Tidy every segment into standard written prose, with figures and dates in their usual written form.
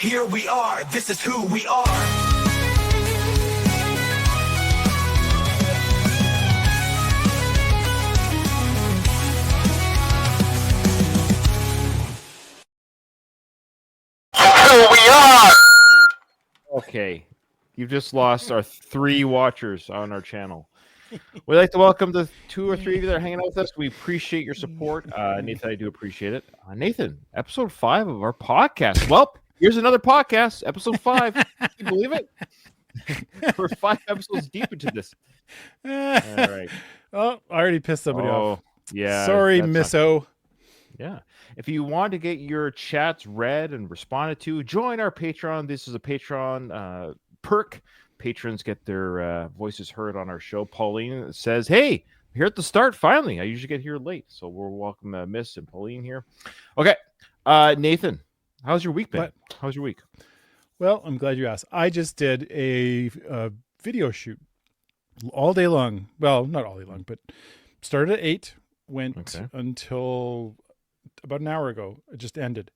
Here we are, this is who we are. Okay, you've just lost our 3 watchers on our channel. We'd like to welcome the 2 or 3 of you that are hanging out with us. We appreciate your support. Nathan, I do appreciate it. Nathan, episode 5 of our podcast. Well, here's another podcast, episode 5. Can you believe it? We're 5 episodes deep into this. All right. Oh, I already pissed somebody off. Yeah. Sorry, Miss O. Yeah. If you want to get your chats read and responded to, join our Patreon. This is a Patreon perk. Patrons get their voices heard on our show. Pauline says, hey, here at the start, finally. I usually get here late. So we'll welcome Miss and Pauline here. Okay. Nathan, how's your week been? What? How's your week? Well, I'm glad you asked. I just did a video shoot all day long. Well, not all day long, but started at 8, went until about an hour ago. It just ended.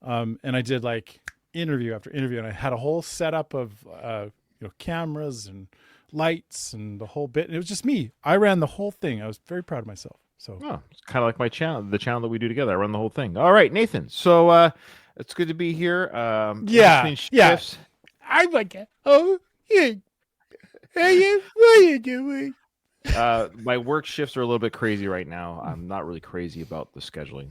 And I did like interview after interview, and I had a whole setup of cameras and lights and the whole bit. And it was just me. I ran the whole thing. I was very proud of myself. So it's kind of like my channel, the channel that we do together. I run the whole thing. All right, Nathan. So it's good to be here. Yeah. I like it. Oh, yeah. Hey, what are you doing? My work shifts are a little bit crazy right now. I'm not really crazy about the scheduling.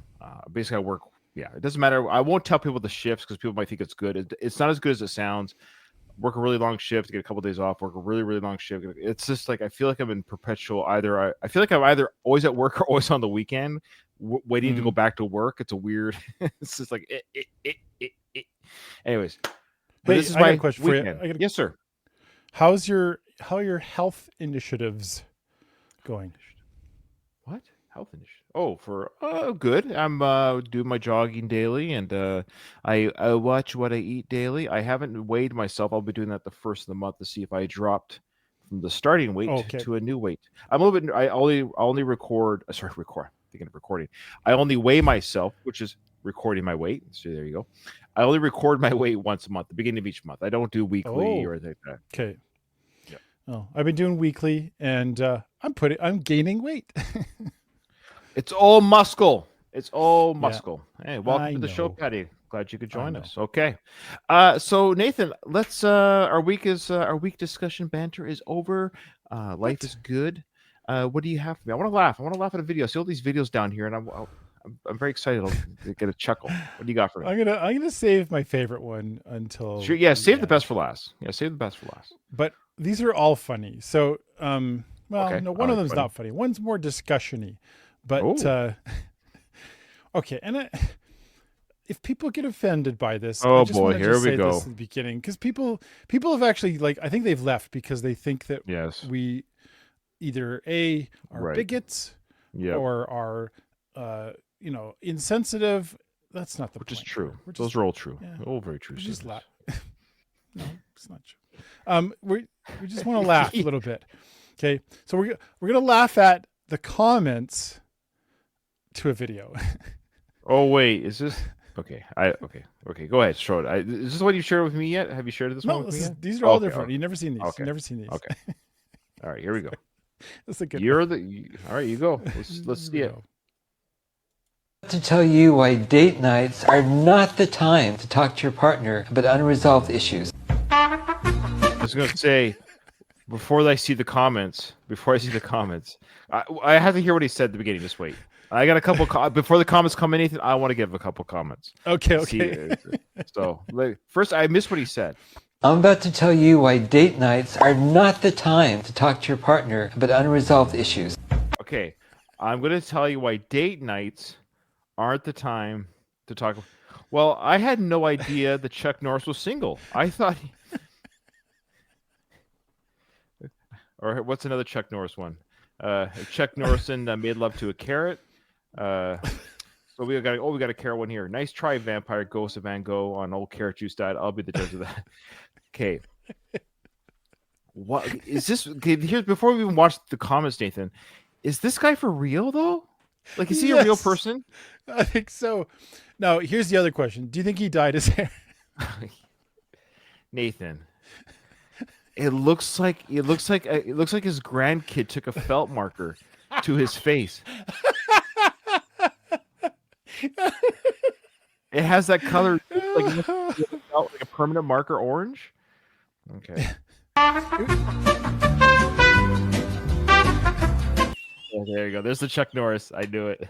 Basically, I work. Yeah, it doesn't matter. I won't tell people the shifts because people might think it's good. It's not as good as it sounds. Work a really long shift, get a couple of days off. Work a really, really long shift. It's just like I feel like I'm in perpetual either. I feel like I'm either always at work or always on the weekend, waiting to go back to work. It's a weird. It's just like it. Anyways, hey, this is I my got a question weekend. for you. Yes, sir. How are your health initiatives going? What? Health initiative? Oh, for good. I'm doing my jogging daily, and I watch what I eat daily. I haven't weighed myself. I'll be doing that the first of the month to see if I dropped from the starting weight to a new weight. I'm a little bit. I only record. Thinking of recording. I only weigh myself, which is recording my weight. So there you go. I only record my weight once a month, the beginning of each month. I don't do weekly or anything like that. Okay. Yeah. Oh, I've been doing weekly, and I'm gaining weight. It's all muscle. It's all muscle. Yeah. Hey, welcome to the show, know. Patty. Glad you could join us. Okay. So Nathan, let's our week discussion banter is over. Life is good. What do you have for me? I want to laugh. I want to laugh at a video. I see all these videos down here, and I'm very excited to get a chuckle. What do you got for me? I'm gonna save my favorite one until sure. Yeah, save the best for last. Yeah, save the best for last. But these are all funny. So no, one of them's funny. not funny. One's more discussion-y. But okay, and if people get offended by this, I just want to here we say go. this at the beginning, because people have actually I think they've left because they think that we either are bigots or are insensitive. That's not the point. Which is true. Those are all true. Yeah. All very true. Just laugh. No, it's not true. We just want to laugh a little bit. Okay, so we're gonna laugh at the comments to a video. Oh wait, is this okay? Okay. Go ahead, show it. Is this what you shared with me yet? Have you shared this one with me yet? These are all different. You've never seen these. Okay. You've never seen these. Okay. All right, here we go. That's a good. All right, you go. Let's see it. To tell you why date nights are not the time to talk to your partner about unresolved issues. I was going to say, before I see the comments, I have to hear what he said at the beginning. Just wait. I got a couple before the comments come in, Nathan. I want to give a couple comments. Okay. So first, I missed what he said. I'm about to tell you why date nights are not the time to talk to your partner about unresolved issues. Okay, I'm going to tell you why date nights aren't the time to talk. Well, I had no idea that Chuck Norris was single. I thought. Or what's another Chuck Norris one? Chuck Norrison made love to a carrot. So we got a carrot one here. Nice try, Vampire Ghost of Van Gogh on old carrot juice diet. I'll be the judge of that. Okay. What is this? Okay, here's before we even watch the comments, Nathan. Is this guy for real though? Like, is he a real person? I think so. Now, here's the other question. Do you think he dyed his hair? Nathan. It looks like his grandkid took a felt marker to his face. It has that color, like a permanent marker orange. Okay. Oh, there you go. There's the Chuck Norris. I knew it.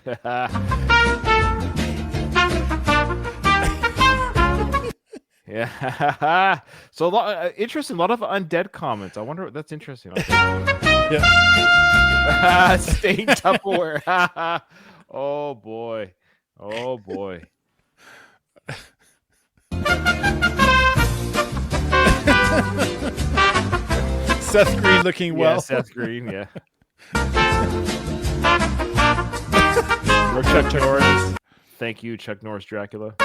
Yeah. So interesting. A lot of undead comments. I wonder. That's interesting. Yeah. Staying Tupperware. Oh boy. Oh boy. Seth Green looking well. Yeah, Seth Green. Yeah. Or Chuck Norris. Thank you, Chuck Norris Dracula.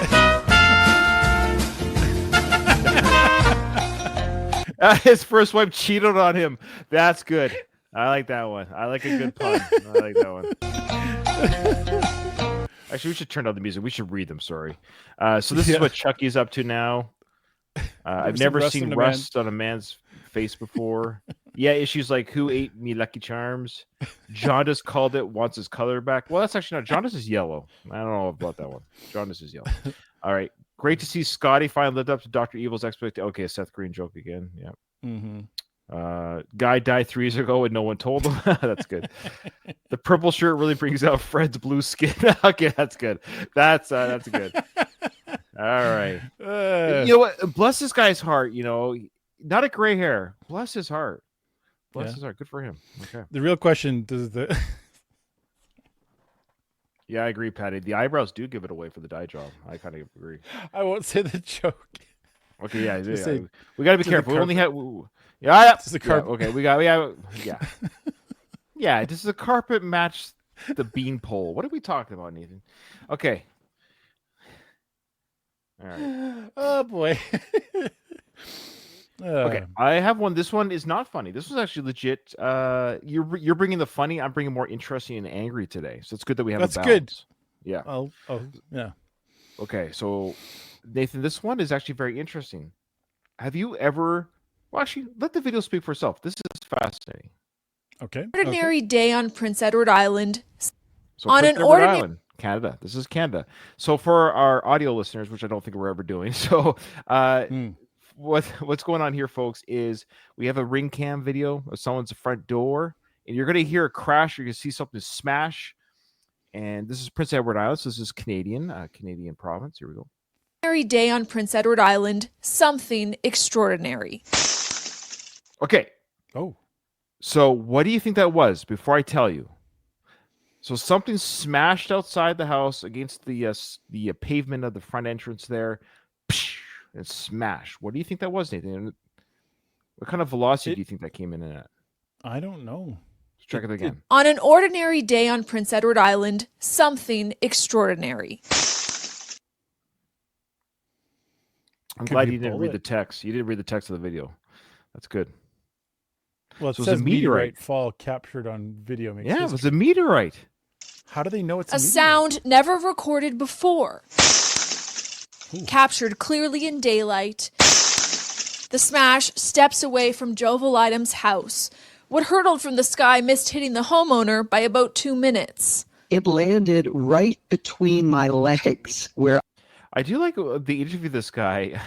His first wife cheated on him. That's good. I like that one. I like a good pun. I like that one. Actually, we should turn down the music. We should read them. Sorry. So this is what Chucky's up to now. I've never seen rust on a man's face before. Yeah, issues like who ate me Lucky Charms. Jaundice called it, wants his color back. Well, that's actually not. Jaundice is yellow. I don't know about that one. Jaundice is yellow. All right. Great to see Scotty finally lived up to Dr. Evil's expectation. Okay, Seth Green joke again. Yeah. Mm-hmm. Guy died 3 years ago and no one told him. That's good. The purple shirt really brings out Fred's blue skin. Okay, that's good. That's good. All right. You know what? Bless this guy's heart. You know, not a gray hair. Bless his heart. Bless his heart. Good for him. Okay. The real question does the. Yeah, I agree, Patty. The eyebrows do give it away for the dye job. I kind of agree. I won't say the joke. Okay, yeah. We got to be careful. We only have. Yeah. This is a carpet. Okay, we got. Yeah. Yeah. Does the carpet match the bean pole? What are we talking about, Nathan? Okay. All right. Oh boy. Okay, I have one. This one is not funny. This was actually legit. You're bringing the funny. I'm bringing more interesting and angry today. So it's good that we have. That's a balance. Good. Yeah. Oh yeah. Okay, so Nathan, this one is actually very interesting. Have you ever? Well, actually, let the video speak for itself. This is fascinating. Okay. Ordinary day on Prince Edward Island. So on Prince Edward Island, Canada. This is Canada. So for our audio listeners, which I don't think we're ever doing, so what's going on here, folks, is we have a ring cam video of someone's front door, and you're going to hear a crash. You're going to see something smash. And this is Prince Edward Island. So this is Canadian province. Here we go. Ordinary day on Prince Edward Island. Something extraordinary. Okay. Oh. So what do you think that was before I tell you? So something smashed outside the house against the pavement of the front entrance there. And smash. What do you think that was, Nathan? What kind of velocity do you think that came in at? I don't know. Let's check it again. On an ordinary day on Prince Edward Island, something extraordinary. I'm glad you didn't read the text. You didn't read the text of the video. That's good. Well, it says meteorite fall captured on video. Yeah, it was a meteorite. How do they know it's a meteorite? Sound never recorded before. Ooh. Captured clearly in daylight. The smash steps away from Jovel Item's house. What hurtled from the sky missed hitting the homeowner by about 2 minutes. It landed right between my legs where I do like the interview of this guy.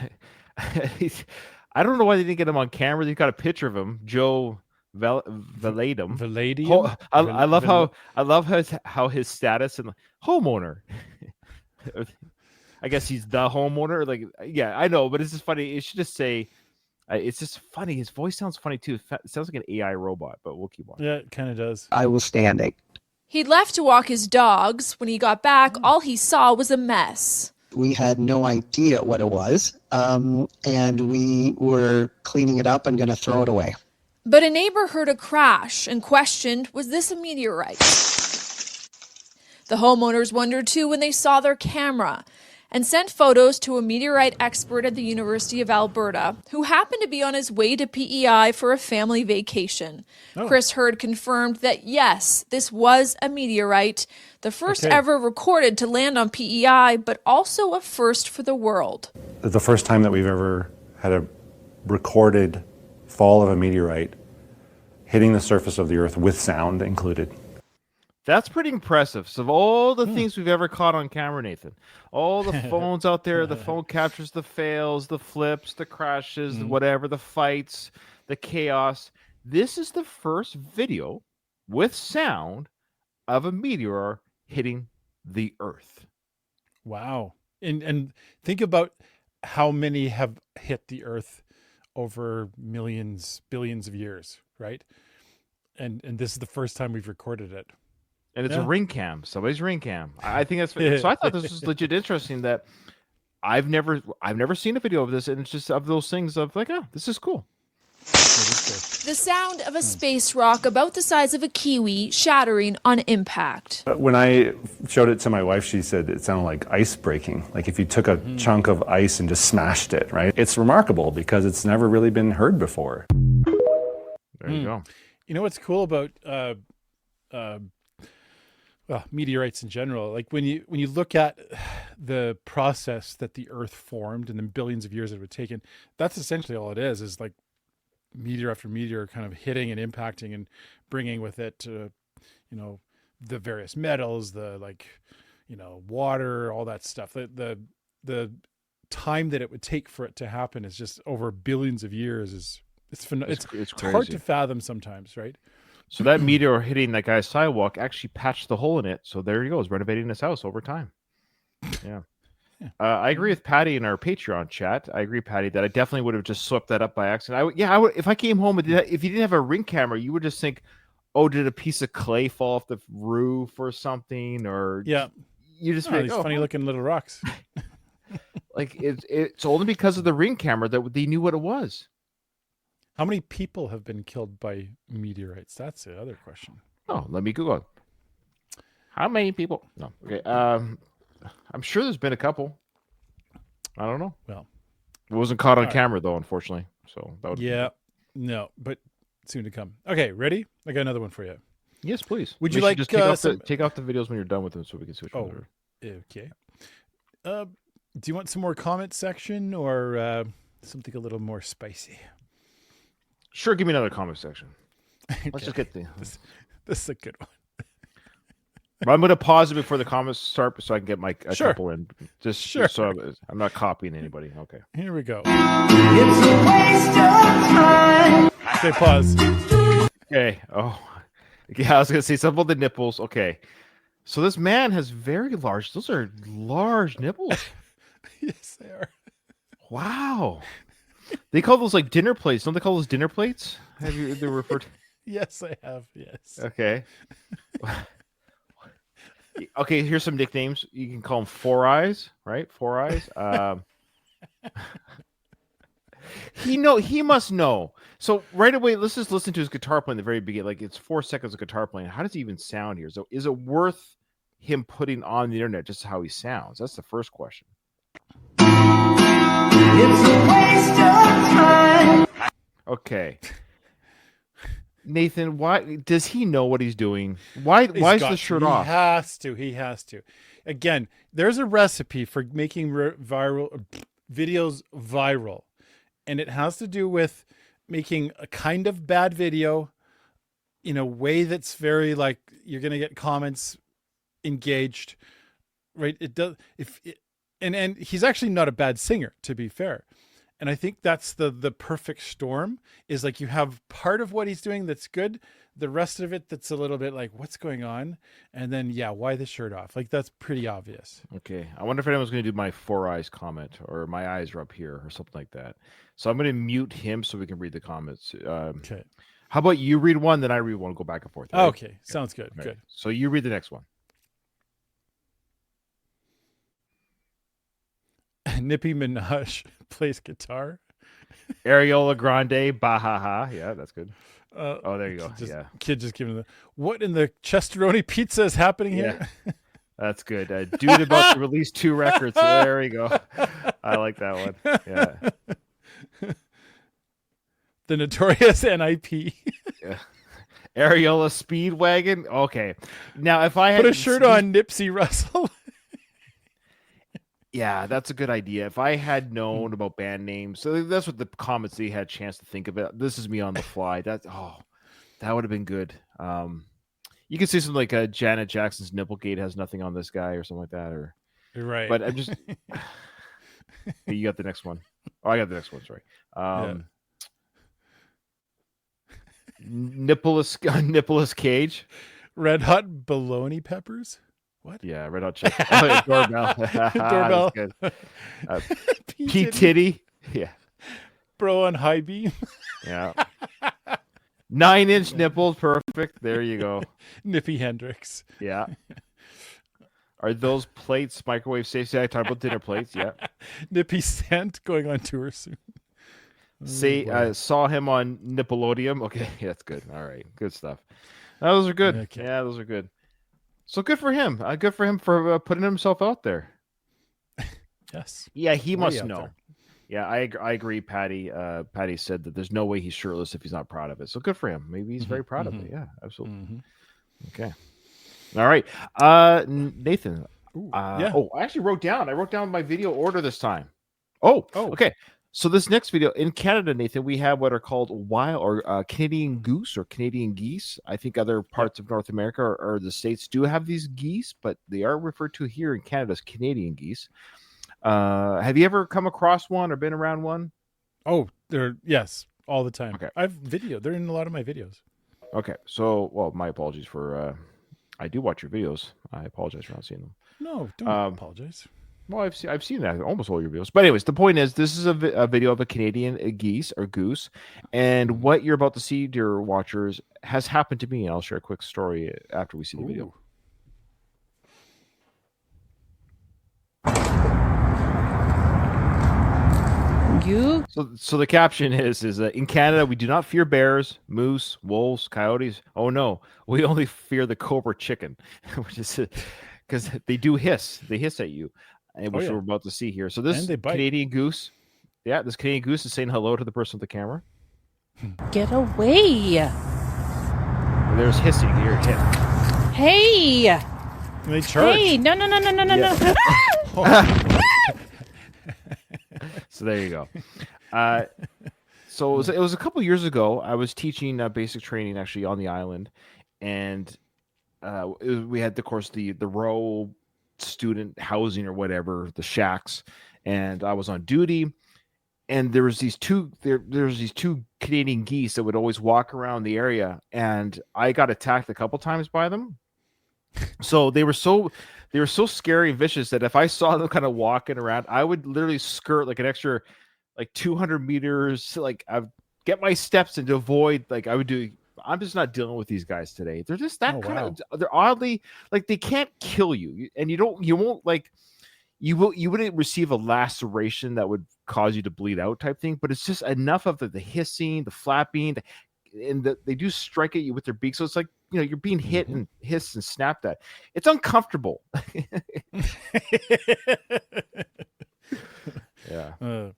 I don't know why they didn't get him on camera. They got a picture of him, Joe Valadum. Valadum. I love how his status and homeowner. I guess he's the homeowner. Like, yeah, I know, but it's just funny. It should just say, it's just funny. His voice sounds funny too. It sounds like an AI robot, but we'll keep on. Yeah, it kind of does. I was standing. He'd left to walk his dogs. When he got back, all he saw was a mess. We had no idea what it was, and we were cleaning it up and going to throw it away. But a neighbor heard a crash and questioned, was this a meteorite? The homeowners wondered too when they saw their camera. and sent photos to a meteorite expert at the University of Alberta who happened to be on his way to PEI for a family vacation. Chris Hurd confirmed that yes, this was a meteorite, the first ever recorded to land on PEI, but also a first for the world. The first time that we've ever had a recorded fall of a meteorite hitting the surface of the Earth with sound included. That's pretty impressive. So of all the things we've ever caught on camera, Nathan, all the phones out there, the phone captures the fails, the flips, the crashes, whatever, the fights, the chaos. This is the first video with sound of a meteor hitting the Earth. Wow. And think about how many have hit the Earth over millions, billions of years, right? And this is the first time we've recorded it. And it's a ring cam, somebody's ring cam. I think that's so. I thought this was legit interesting. That I've never seen a video of this, and it's just of those things of like, oh, this is cool. The sound of a space rock about the size of a kiwi shattering on impact. When I showed it to my wife, she said it sounded like ice breaking, like if you took a chunk of ice and just smashed it, right? It's remarkable because it's never really been heard before. There you go. You know what's cool about meteorites in general? Like when you look at the process that the Earth formed and the billions of years it would take, that's essentially all it is like meteor after meteor kind of hitting and impacting and bringing with it, the various metals, water, all that stuff. The time that it would take for it to happen is just over billions of years. It's hard to fathom sometimes, right? So that meteor hitting that guy's sidewalk actually patched the hole in it. So there he goes, renovating his house over time. Yeah. I agree with Patty in our Patreon chat. I agree, Patty, that I definitely would have just swept that up by accident. I would, if I came home and if you didn't have a ring camera, you would just think, oh, did a piece of clay fall off the roof or something? Or you just these funny looking little rocks. Like it's only because of the ring camera that they knew what it was. How many people have been killed by meteorites? That's the other question. Oh, let me Google it. How many people? No. Okay. I'm sure there's been a couple. I don't know. Well, it wasn't caught on camera though, unfortunately. So that would no, but soon to come. Okay, ready? I got another one for you. Yes, please. Would you like just take off the videos when you're done with them so we can switch over? Okay. Do you want some more comment section or something a little more spicy? Sure, give me another comment section. Let's just get this is a good one. I'm going to pause it before the comments start so I can get my couple in. Just so I'm not copying anybody. Okay. Here we go. It's a waste of time. Okay, pause. Okay. Oh, yeah. I was going to say something about the nipples. Okay. So this man has very large. Those are large nipples. Yes, they are. Wow. They call those like dinner plates. Don't they call those dinner plates? Have you they referred to? Yes, I have. Yes. Okay. Okay, here's some nicknames. You can call him Four Eyes, right? Four Eyes. He must know. So right away, let's just listen to his guitar playing at the very beginning. Like it's 4 seconds of guitar playing. How does he even sound here? So is it worth him putting on the internet just how he sounds? That's the first question. It's a waste of time. Okay. Nathan, why does he know what he's doing? Why is the shirt off? He has to. Again, there's a recipe for making viral videos viral, and it has to do with making a kind of bad video in a way that's very like you're going to get comments engaged, right? It does and he's actually not a bad singer, to be fair. And I think that's the perfect storm is like you have part of what he's doing that's good, the rest of it that's a little bit like, what's going on? And then, why the shirt off? Like, that's pretty obvious. Okay. I wonder if anyone's going to do my Four Eyes comment or my eyes are up here or something like that. So I'm going to mute him so we can read the comments. Okay. How about you read one, then I read one, go back and forth. Right? Okay. Sounds good. Right. Good. So you read the next one. Nippy Minaj plays guitar. Ariola Grande, Bahaha. Yeah, that's good. There you go. Kid just giving what in the chestaroni pizza is happening here? That's good. Dude about to release 2 records. So there we go. I like that one. Yeah. The notorious NIP. Yeah. Areola Speedwagon. Okay. Now, if I had Put a shirt on Nipsey Russell. Yeah, that's a good idea. If I had known about band names, so that's what the comments they had a chance to think about. This is me on the fly. That would have been good. You could say something like Janet Jackson's Nipplegate has nothing on this guy or something like that, or right. But I'm just you got the next one. Oh, I got the next one. Sorry. Nicholas Cage. Red Hot Bologna Peppers. What? Yeah, Red Hot Chili. Oh, Doorbell. Doorbell. Good. Pete Titty. Yeah. Bro on High Beam. Yeah. 9-inch nipples. Perfect. There you go. Nippy Hendrix. Yeah. Are those plates microwave safe? I talked about dinner plates. Yeah. Nippy Scent going on tour soon. See, I saw him on Nickelodeon. Okay, that's good. All right, good stuff. Those are good. Okay. Yeah, those are good. So good for him. Good for him for putting himself out there. Yes. Yeah, he Way must out know. there. Yeah, I agree, Patty. Patty said that there's no way he's shirtless if he's not proud of it. So good for him. Maybe he's very proud of it. Yeah, absolutely. Okay. All right. Nathan. yeah. Oh, I actually wrote down my video order this time. Oh. Okay. So this next video in Canada, Nathan, we have what are called wild or Canadian goose or Canadian geese. I think other parts of North America or the States do have these geese, but they are referred to here in Canada as Canadian geese. Have you ever come across one or been around one? Oh, yes, all the time. Okay. I've they're in a lot of my videos. Okay. So, well, my apologies for I do watch your videos. I apologize for not seeing them. No, don't apologize. Well, I've seen that almost all your videos. But anyways, the point is, this is a video of a Canadian geese or goose, and what you're about to see, dear watchers, has happened to me. And I'll share a quick story after we see the video. So the caption is in Canada we do not fear bears, moose, wolves, coyotes. Oh no, we only fear the cobra chicken, which is because they do hiss. They hiss at you. Which we're about to see here. So this Canadian goose, this Canadian goose is saying hello to the person with the camera. Get away! There's hissing. You hear it hiss. Hey! They charge. Hey! No! So there you go. So it was a couple years ago. I was teaching basic training actually on the island, and we had, of course, the row student housing or whatever, the shacks, and I was on duty, and there was these two Canadian geese that would always walk around the area, and I got attacked a couple times by them. So they were so scary and vicious that if I saw them kind of walking around, I would literally skirt like an extra 200 meters, like I'd get my steps in to avoid, like I would do. I'm just not dealing with these guys today. They're just that kind of. They're oddly like they can't kill you, and you wouldn't receive a laceration that would cause you to bleed out type thing. But it's just enough of the hissing, the flapping, and they do strike at you with their beak. So it's like you're being hit and hissed and snapped at. It's uncomfortable. Yeah.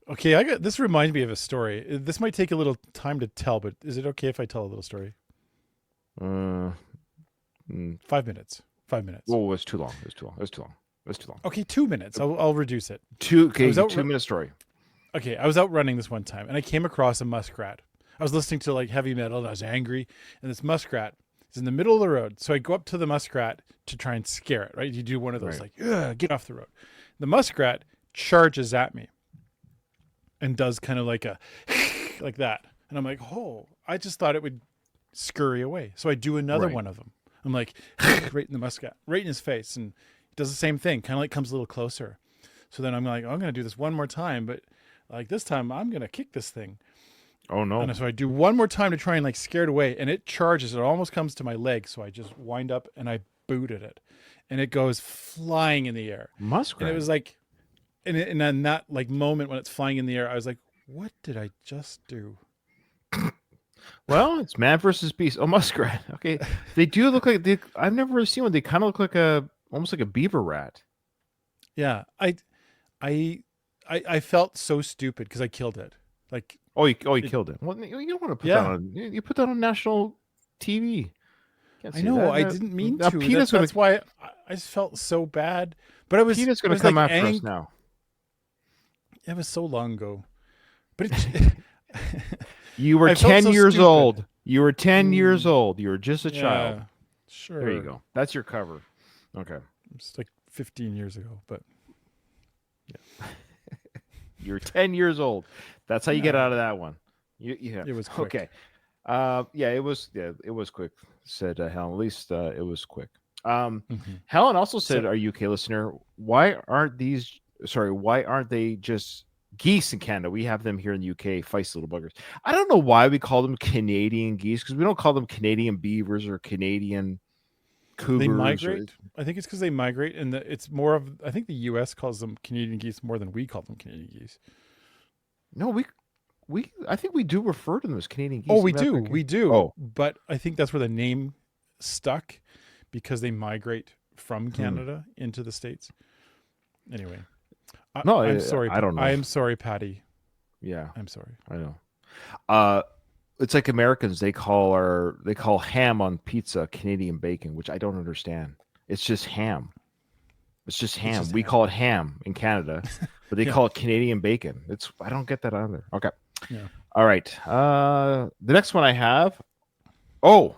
Okay, this reminds me of a story. This might take a little time to tell, but is it okay if I tell a little story? 5 minutes. 5 minutes. Oh, it's too long. It's too long. Okay, 2 minutes. I'll reduce it. 2-minute story. Okay, I was out running this one time, and I came across a muskrat. I was listening to heavy metal, and I was angry, and this muskrat is in the middle of the road. So I go up to the muskrat to try and scare it, right? You do one of those, get off the road. The muskrat charges at me and does kind of like a like that. And I'm like, oh, I just thought it would scurry away. So I do another one of them. I'm like, right in the muskrat, right in his face. And he does the same thing, kind of comes a little closer. So then I'm like, I'm going to do this one more time. But this time I'm going to kick this thing. Oh, no. And so I do one more time to try and scare it away. And it charges. It almost comes to my leg. So I just wind up and I boot at it. And it goes flying in the air. Muskrat. And it was like, and in that moment when it's flying in the air, I was like, what did I just do? Well, it's man versus beast. Oh, muskrat. Okay. They do look like I've never really seen one. They kind of look like almost like a beaver rat. Yeah, I felt so stupid because I killed it. Like, you killed it. Well, you don't want to put that on. You put that on national TV. Can't I say know. that. I didn't mean Now to. PETA's That's why I just felt so bad. But PETA's going to come after us now. It was so long ago. But you were 10 years old. You were 10 years old. You were just a child. Sure. There you go. That's your cover. Okay. It's like 15 years ago, but you're 10 years old. That's how you get out of that one. It was quick. Okay. It was quick, said Helen. At least it was quick. Helen also said, our UK listener, why aren't they just geese in Canada? We have them here in the UK, feisty little buggers. I don't know why we call them Canadian geese, because we don't call them Canadian beavers or Canadian cougars. They migrate. I think it's because they migrate, and it's more of. I think the U.S. calls them Canadian geese more than we call them Canadian geese. No, I think we do refer to them as Canadian geese. Oh, we do. Oh, but I think that's where the name stuck because they migrate from Canada into the States. Anyway, I'm sorry. I don't know. I am sorry, Patty. Yeah, I'm sorry. I know. It's like Americans. They call ham on pizza Canadian bacon, which I don't understand. It's just ham. It's just ham. We call it ham in Canada, but they call it Canadian bacon. I don't get that either. Okay. Yeah. All right. The next one I have. Oh,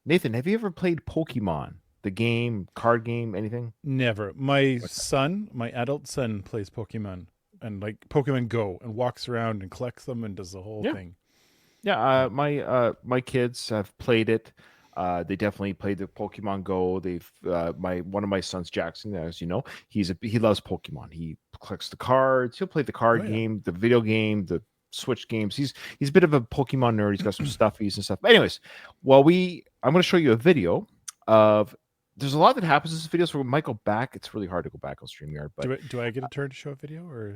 Nathan, have you ever played Pokemon? The game, card game, anything? Never. My adult son plays Pokemon and like Pokemon Go and walks around and collects them and does the whole thing. Yeah, my kids have played it. They definitely played the Pokemon Go. They've one of my sons, Jackson, as you know, he loves Pokemon. He collects the cards. He'll play the card game, the video game, the Switch games. He's a bit of a Pokemon nerd. He's got some stuffies and stuff. But anyways, I'm going to show you a video of. There's a lot that happens in this video, so we might go back. It's really hard to go back on StreamYard. But do I get a turn to show a video or?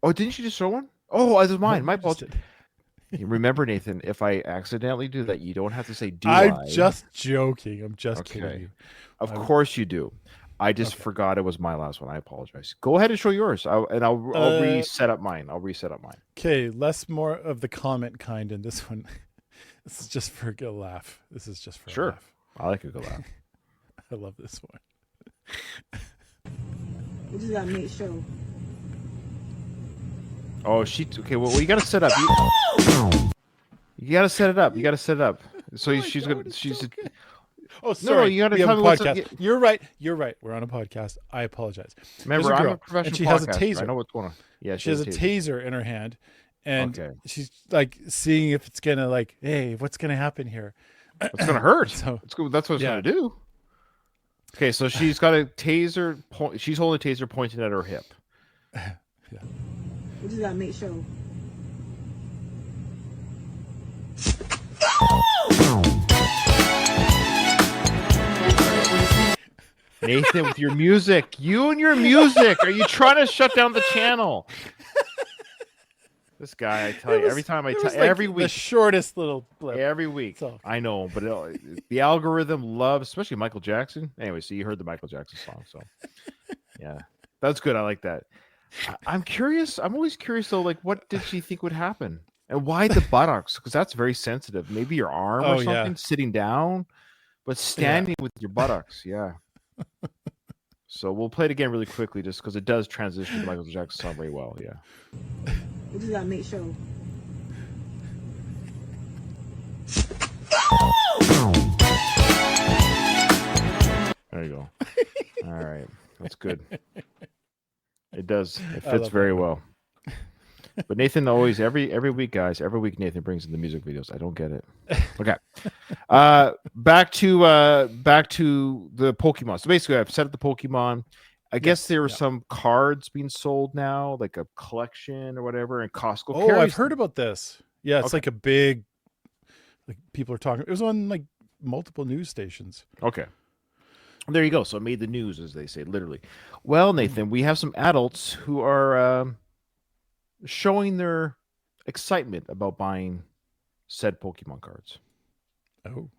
Oh, didn't you just show one? Oh, it was mine. My apologies. Remember, Nathan, if I accidentally do that, you don't have to say I'm just joking. I'm just kidding you. Of course you do. I just forgot it was my last one. I apologize. Go ahead and show yours, I'll reset up mine. Okay, more of the comment kind in this one. This is just for a good laugh. A laugh. I like a good laugh. I love this one. We just gotta make sure. Oh, okay. Well, you got to set up. You got to set it up. So she's gonna. Oh, sorry. No, you got to have a podcast. You're right. We're on a podcast. I apologize. Remember, I'm a professional and she has a podcaster. taser. I know what's going on. Yeah, she has a taser in her hand, and she's like seeing if it's gonna hey, what's gonna happen here? It's gonna hurt. So that's what it's gonna do. Okay, so she's got a taser. She's holding a taser pointed at her hip. Yeah. We just gotta make sure. Nathan, with your music. You and your music. Are you trying to shut down the channel? This guy, I tell you, every time every week. The shortest little blip. Every week. I know, but the algorithm loves, especially Michael Jackson. Anyway, so you heard the Michael Jackson song. So, yeah, that's good. I like that. I'm curious. I'm always curious, though, what did she think would happen? And why the buttocks? Because that's very sensitive. Maybe your arm or something, sitting down, but standing with your buttocks. Yeah. So we'll play it again really quickly just because it does transition to Michael Jackson song very well. Yeah. We just gotta make sure. There you go. All right. That's good. It does. It fits very well. But Nathan always every week, guys. Every week Nathan brings in the music videos. I don't get it. Okay. Back to the Pokemon. So basically, I've set up the Pokemon. I guess there were some cards being sold now, like a collection or whatever, and Costco. Oh, I've heard about this. Yeah, it's like a big. Like people are talking. It was on multiple news stations. Okay. There you go. So it made the news, as they say, literally. Well, Nathan, we have some adults who are showing their excitement about buying said Pokemon cards. Oh.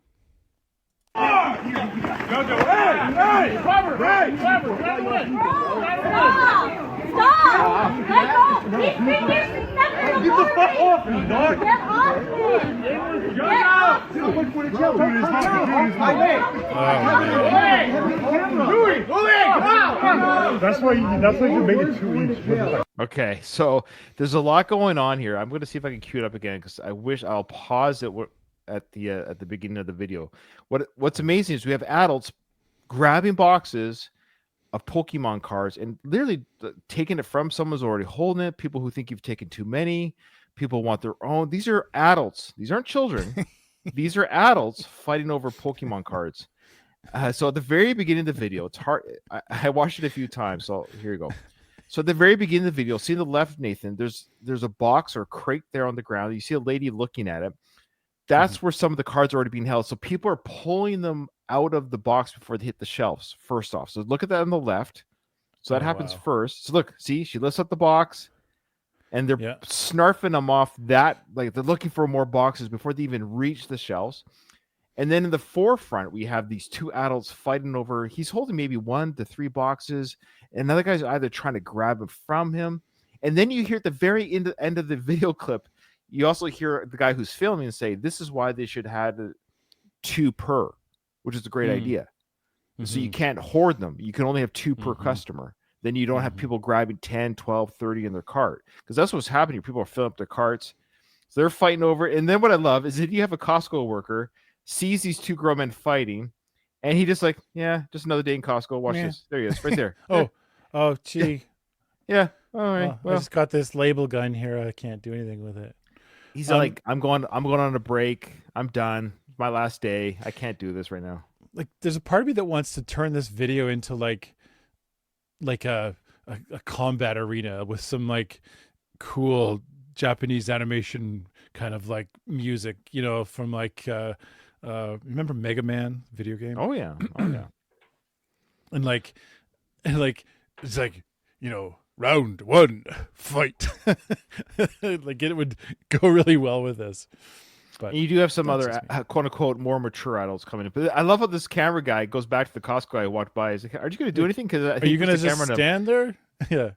That's why you made it 2 each. Okay, so there's a lot going on here. I'm going to see if I can cue it up again because I wish I'll pause it at the beginning of the video. What's amazing is we have adults grabbing boxes of Pokemon cards and literally taking it from someone's already holding it. People who think you've taken too many. People want their own. These are adults. These aren't children. These are adults fighting over Pokemon cards. So at the very beginning of the video, it's hard. I watched it a few times. So here you go. So at the very beginning of the video, see the left, Nathan, there's a box or a crate there on the ground. You see a lady looking at it. That's where some of the cards are already being held. So people are pulling them out of the box before they hit the shelves, first off. So look at that on the left. So that happens first. So look, see, she lifts up the box and they're snarfing them off that, like they're looking for more boxes before they even reach the shelves. And then in the forefront, we have these two adults fighting over, he's holding maybe 1 to 3 boxes. And another guy's either trying to grab them from him. And then you hear at the very end of the video clip, you also hear the guy who's filming say, this is why they should have 2 per, which is a great idea. Mm-hmm. So you can't hoard them. You can only have 2 per customer. Then you don't have people grabbing 10, 12, 30 in their cart. Because that's what's happening. People are filling up their carts. So they're fighting over it. And then what I love is that you have a Costco worker sees these 2 grown men fighting, and he just like, yeah, just another day in Costco. Watch this. There he is, right there. Oh, gee. Yeah. All right. Well, I just got this label gun here. I can't do anything with it. He's like, I'm going on a break. I'm done. My last day. I can't do this right now. Like, there's a part of me that wants to turn this video into like a combat arena with some like cool Japanese animation kind of like music, you know, from like remember Mega Man video game? Oh yeah. and like it's like, you know, round 1 fight. Like it would go really well with this. But and you do have some other quote unquote more mature adults coming in. But I love how this camera guy goes back to the Costco guy who walked by. He's like, "Are you going to do anything? Because are you going to just stand there?" Yeah.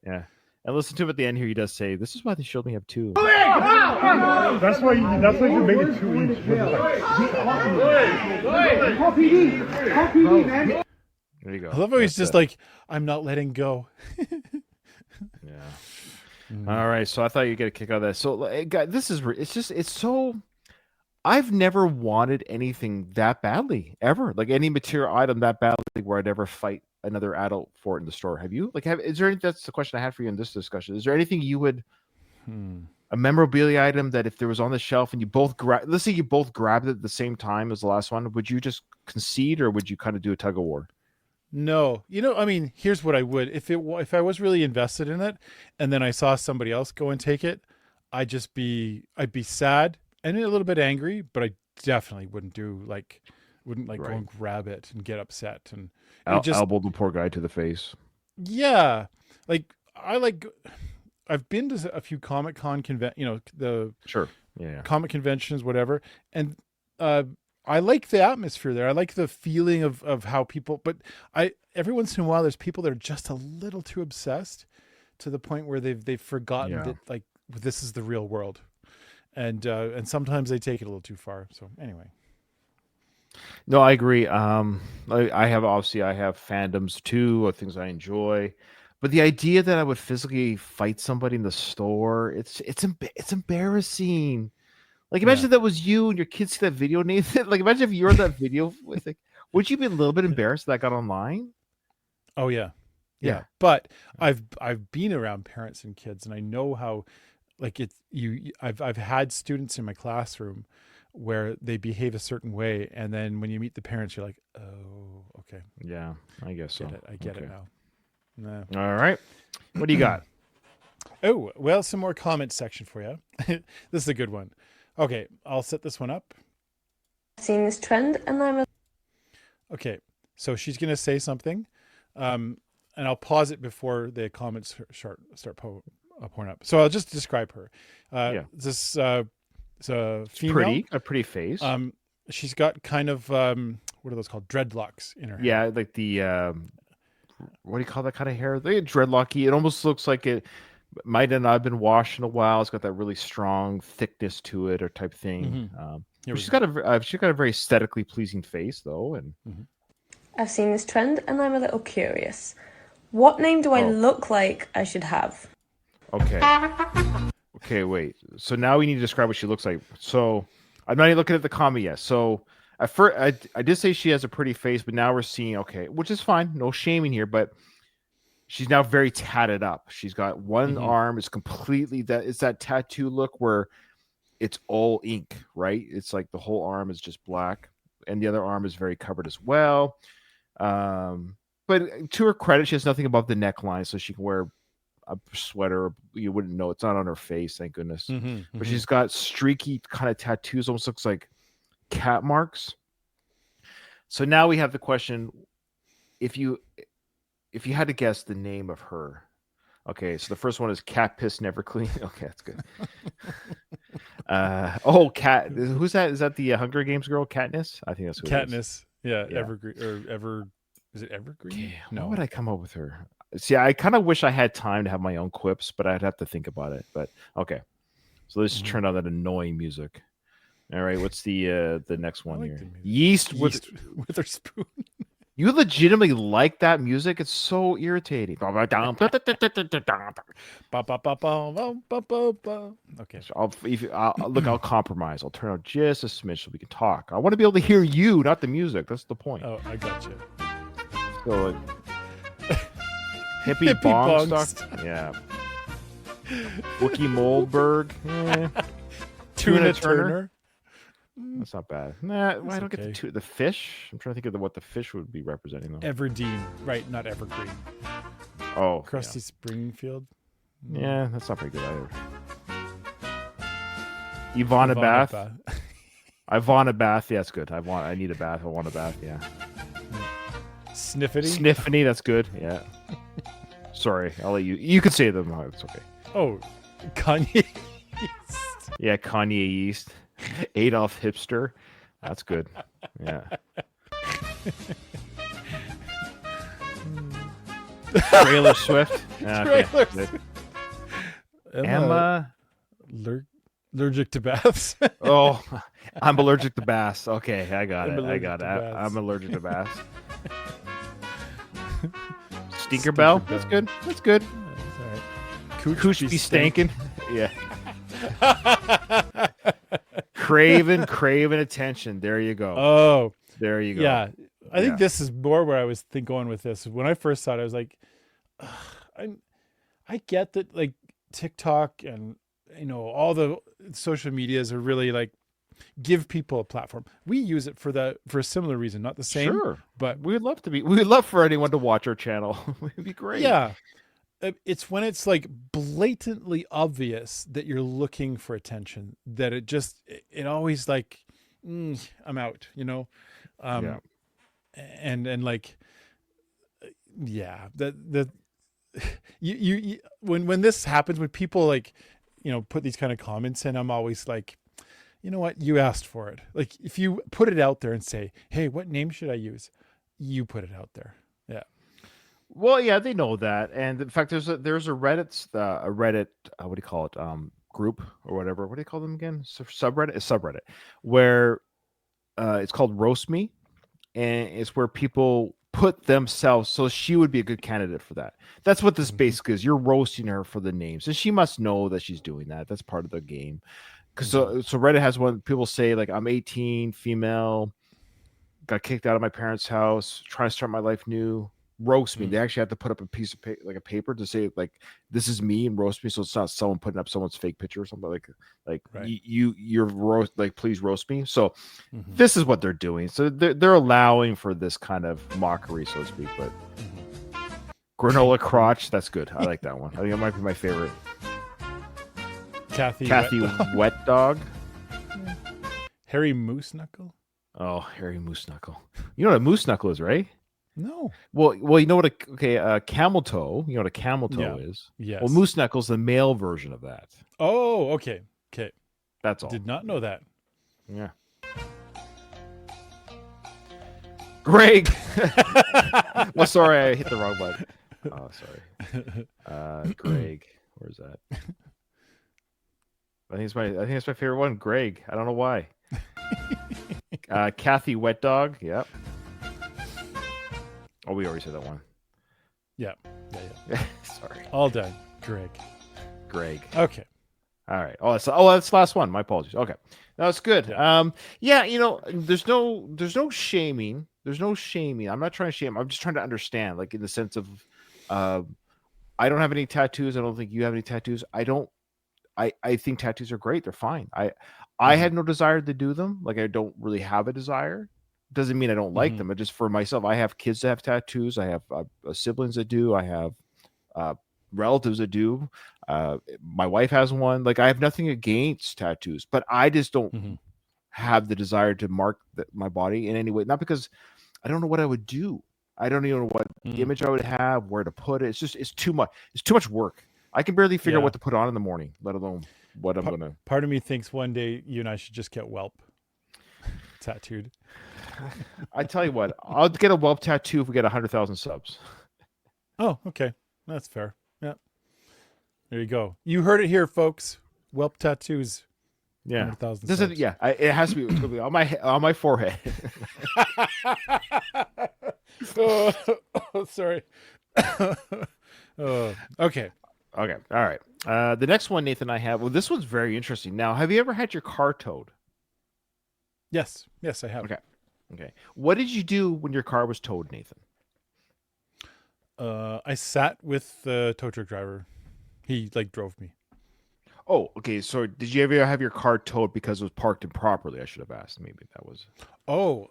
And listen to him at the end here. He does say, "This is why they showed me have 2." That's why you made it 2 each. There you go. I love how he's just like, I'm not letting go. Yeah. All right. So I thought you'd get a kick out of that. So, guys, it's so. I've never wanted anything that badly ever, like any material item that badly where I'd ever fight another adult for it in the store. Have you? Like, is there? That's the question I had for you in this discussion. Is there anything you would, a memorabilia item that if there was on the shelf and you both let's say you both grabbed it at the same time as the last one, would you just concede or would you kind of do a tug of war? No, you know, I mean, here's what I would if I was really invested in it, and then I saw somebody else go and take it, I'd be sad and a little bit angry, but I definitely wouldn't go and grab it and get upset and elbow the poor guy to the face. Yeah, I've been to a few Comic-Con comic conventions, whatever, and I like the atmosphere there. I like the feeling of how people, but every once in a while there's people that are just a little too obsessed to the point where they've forgotten that like this is the real world. And sometimes they take it a little too far. So anyway. No, I agree. I have fandoms too of things I enjoy, but the idea that I would physically fight somebody in the store, it's embarrassing. Like, imagine if that was you and your kids see that video, Nathan. Like, imagine if you're in that video. Like, would you be a little bit embarrassed that got online? Oh yeah. But I've been around parents and kids, and I know how, like I've had students in my classroom where they behave a certain way, and then when you meet the parents, you're like, oh, okay. Yeah, I guess so. I get it now. No. All right. What do you got? Oh, well, some more comment section for you. This is a good one. Okay, I'll set this one up. Seeing this trend, and okay, so she's going to say something, and I'll pause it before the comments start pouring up. So I'll just describe her. This it's a female. A pretty face. She's got kind of what are those called? Dreadlocks in her hair. Yeah, like the what do you call that kind of hair? They dreadlocky. It almost looks like it might have not been washed in a while. It's got that really strong thickness to it, or type thing. She's got a very aesthetically pleasing face, though. And I've seen this trend and I'm a little curious. What name do I look like I should have? Okay, wait. So now we need to describe what she looks like. So I'm not even looking at the comment yet. So at first, I did say she has a pretty face, but now we're seeing, which is fine. No shaming here, but she's now very tatted up. She's got one arm is completely it's that tattoo look where it's all ink, right? It's like the whole arm is just black, and the other arm is very covered as well. But to her credit, she has nothing above the neckline, so she can wear a sweater. You wouldn't know. It's not on her face, thank goodness. But she's got streaky kind of tattoos, almost looks like cat marks. So now we have the question: if you had to guess the name of her, okay. So the first one is cat piss never clean. Okay, that's good. Cat. Who's that? Is that the Hunger Games girl, Katniss? I think that's who Katniss. It is. Yeah, Evergreen or Ever. Is it Evergreen? Okay, no. What would I come up with her? See, I kind of wish I had time to have my own quips, but I'd have to think about it. But okay, so let's turn on that annoying music. All right, what's the next one here? Yeast with her spoon. You legitimately like that music? It's so irritating. Okay. So I'll compromise. I'll turn out just a smidge so we can talk. I want to be able to hear you, not the music. That's the point. Oh, I got you. So, hippie bong stuff. Yeah. Wookie Moldberg. Tuna Turner. That's not bad. Nah, I don't get the fish. I'm trying to think of what the fish would be representing though. Everdeen, right? Not Evergreen. Oh, Krusty Springfield. Yeah, that's not very good either. Ivana Bath. Ivana Bath. Yeah, that's good. I need a bath. I want a bath. Yeah. Sniffany. That's good. Yeah. Sorry, I'll let you. You can say them. It's okay. Oh, Kanye East. Yeah, Kanye East. Adolf Hipster. That's good. Yeah. Taylor Swift. Okay. Emma. Allergic to baths. Oh, I'm allergic to baths. Okay, I got it. I'm allergic to baths. Stinker Bell. That's good. That's good. That's all right. Cooch be stankin'. Yeah. Craving attention. There you go. Oh, there you go. Yeah, I think this is more where I was going with this. When I first saw it, I was like, I get that, like TikTok and all the social medias are really like give people a platform. We use it for a similar reason, not the same. Sure, but we'd love for anyone to watch our channel. It'd be great. Yeah. It's when it's like blatantly obvious that you're looking for attention that it always like, I'm out, and like, yeah, you when this happens, when people like, put these kind of comments in, I'm always like, you know what, you asked for it. Like if you put it out there and say, hey, what name should I use? You put it out there. Yeah. Well, yeah, they know that, and in fact, there's a Reddit, what do you call it, group or whatever. What do you call them again? Subreddit, a subreddit, where it's called Roast Me, and it's where people put themselves. So she would be a good candidate for that. That's what this basically is. You're roasting her for the names, and she must know that she's doing that. That's part of the game. Because so Reddit has one. People say like, I'm 18, female, got kicked out of my parents' house, trying to start my life new. Roast me. They actually have to put up a piece of a paper to say like, this is me, and roast me. So it's not someone putting up someone's fake picture or something like right. you're roast, like, please roast me. So this is what they're doing. So they're allowing for this kind of mockery, so to speak. But granola crotch, that's good. I like that one. I think it might be my favorite. Kathy Wet Dog. Harry Moose Knuckle. Oh, Harry Moose Knuckle. You know what a moose knuckle is, right? No. Well, you know what a camel toe. You know what a camel toe is. Yes. Well, moose knuckle's the male version of that. Oh, okay. That's all. Did not know that. Yeah. Greg. Well, sorry, I hit the wrong button. Oh, sorry. Greg, where's that? I think it's my favorite one. Greg. I don't know why. Kathy Wet Dog. Yep. Oh, we already said that one. Yeah. Sorry. All done. Greg. Okay. All right. That's the last one. My apologies. Okay. No, it's good. Yeah. There's no shaming. There's no shaming. I'm not trying to shame. I'm just trying to understand, like in the sense of, I don't have any tattoos. I don't think you have any tattoos. I think tattoos are great. They're fine. I had no desire to do them. Like I don't really have a desire. Doesn't mean I don't like them. But just for myself, I have kids that have tattoos. I have siblings that do. I have relatives that do. My wife has one. Like I have nothing against tattoos, but I just don't have the desire to mark my body in any way. Not because I don't know what I would do. I don't even know what image I would have, where to put it. It's too much. It's too much work. I can barely figure out what to put on in the morning, let alone what I'm gonna. Part of me thinks one day you and I should just get Welp tattooed. I tell you what, I'll get a Welp tattoo if we get 100,000 subs. Oh, okay, that's fair. Yeah, there you go. You heard it here, folks. Welp tattoos. Yeah, 100,000 subs. It has to be. It's gonna be on my forehead. Oh, sorry. Okay. All right. The next one, Nathan, I have. Well, this one's very interesting. Now, have you ever had your car towed? Yes, I have. Okay. What did you do when your car was towed, Nathan? I sat with the tow truck driver. He drove me. Oh, okay. So, did you ever have your car towed because it was parked improperly? I should have asked. Maybe that was. Oh,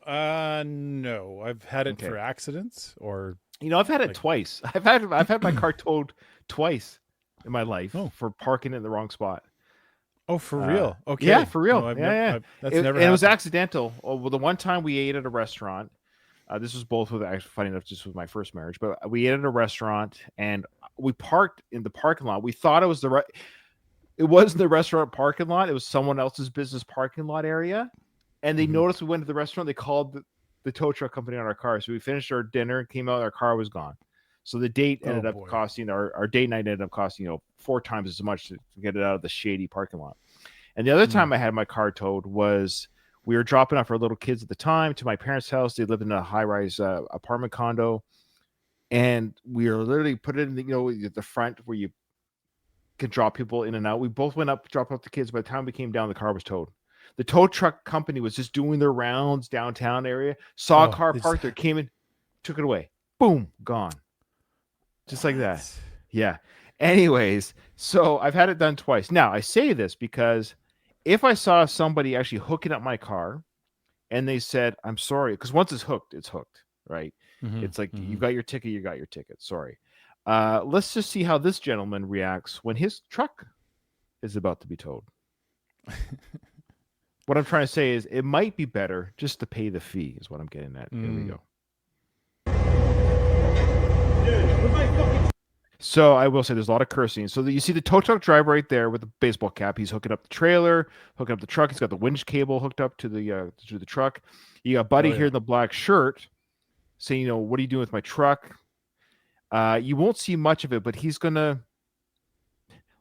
no. I've had it for accidents or. I've had it twice. I've had my car towed twice in my life for parking in the wrong spot. Oh, for real? Okay. Yeah, for real. No, yeah. That's never happened. It was accidental. Well, the one time we ate at a restaurant, this was both with, actually, funny enough, just with my first marriage, but we ate at a restaurant and we parked in the parking lot. We thought it was it wasn't the restaurant parking lot. It was someone else's business parking lot area. And they noticed we went to the restaurant. They called the tow truck company on our car. So we finished our dinner, came out, our car was gone. So the date ended up costing our date night ended up costing 4 times as much to get it out of the shady parking lot. And the other time I had my car towed was we were dropping off our little kids at the time to my parents' house. They lived in a high-rise apartment condo, and we were literally put it in the front where you can drop people in and out. We both went up, dropped off the kids. By the time we came down, the car was towed. The tow truck company was just doing their rounds downtown area, saw a car parked there, came in, took it away. Boom, gone. Just like that. Yeah. Anyways, so I've had it done twice. Now, I say this because if I saw somebody actually hooking up my car and they said, I'm sorry, because once it's hooked, right? It's like, you got your ticket, sorry. Let's just see how this gentleman reacts when his truck is about to be towed. What I'm trying to say is it might be better just to pay the fee is what I'm getting at. Here we go. So I will say there's a lot of cursing. So you see the tow truck driver right there with the baseball cap. He's hooking up the trailer, hooking up the truck. He's got the winch cable hooked up to the truck. You got Buddy here in the black shirt saying, what are you doing with my truck? You won't see much of it, but he's gonna.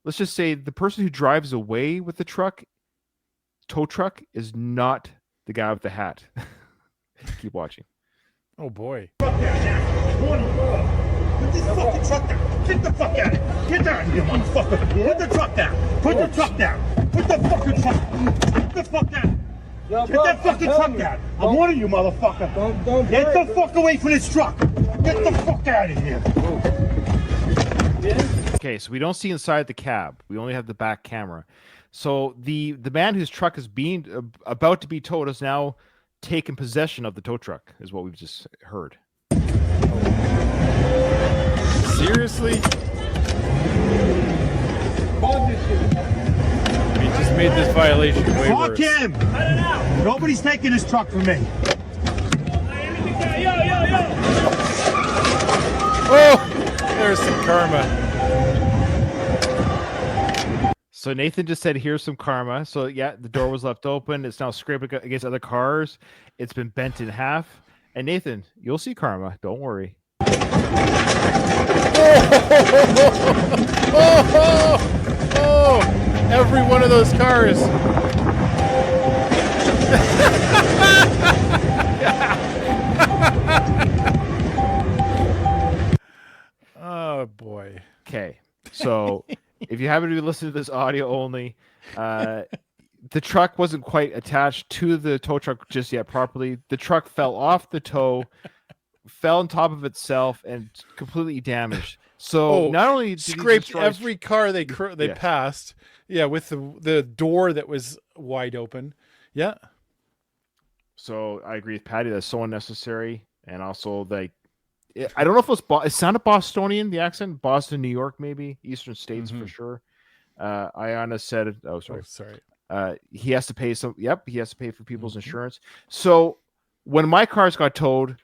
Let's just say the person who drives away with the tow truck, is not the guy with the hat. Keep watching. Oh boy. Put this fucking truck down. Get the fuck out of here. Get down, you motherfucker. Put the truck down. Put the truck down. Put the fucking truck down. Get the fuck down. Get that fucking truck down. I'm warning you, motherfucker. Don't get the fuck away from this truck. Get the fuck out of here. Okay, so we don't see inside the cab. We only have the back camera. So the man whose truck is being about to be towed has now taken possession of the tow truck, is what we've just heard. Seriously? We just made this violation way worse. Fuck him! Nobody's taking this truck from me. Oh! There's some karma. So Nathan just said, here's some karma. So yeah, the door was left open. It's now scraping against other cars. It's been bent in half. And Nathan, you'll see karma. Don't worry. Oh, every one of those cars. Oh boy. Okay, so if you happen to be listening to this audio only, the truck wasn't quite attached to the tow truck just yet properly. The truck fell off the tow, fell on top of itself, and completely damaged. So not only did scraped every car they passed, with the door that was wide open. Yeah. So I agree with Patty. That's so unnecessary, and also I don't know if it sounded Bostonian, the accent, Boston, New York, maybe Eastern States for sure. Ayana said, "Oh, sorry, he has to pay some. Yep, he has to pay for people's insurance." So when my cars got towed,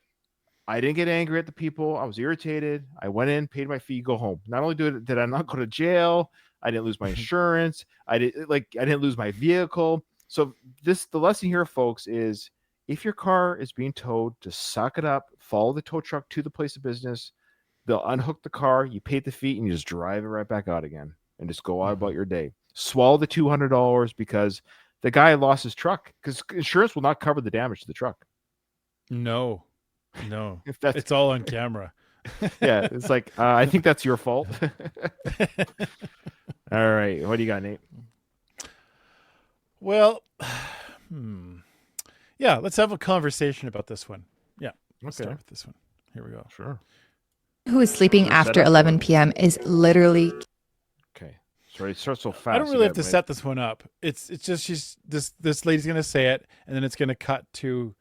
I didn't get angry at the people. I was irritated. I went in, paid my fee, go home. Not only did I not go to jail, I didn't lose my insurance. I didn't lose my vehicle. So the lesson here, folks, is if your car is being towed, just suck it up, follow the tow truck to the place of business. They'll unhook the car, you pay the fee, and you just drive it right back out again and just go out about your day. Swallow the $200 because the guy lost his truck because insurance will not cover the damage to the truck. No, it's all on camera. Yeah, it's like, I think that's your fault. All right. What do you got, Nate? Well, yeah, let's have a conversation about this one. Yeah, let's start with this one. Here we go. Sure. Who is sleeping after 11 p.m. is literally... Okay. Sorry, it starts so fast. I don't really have to set this one up. It's just this lady's going to say it, and then it's going to cut to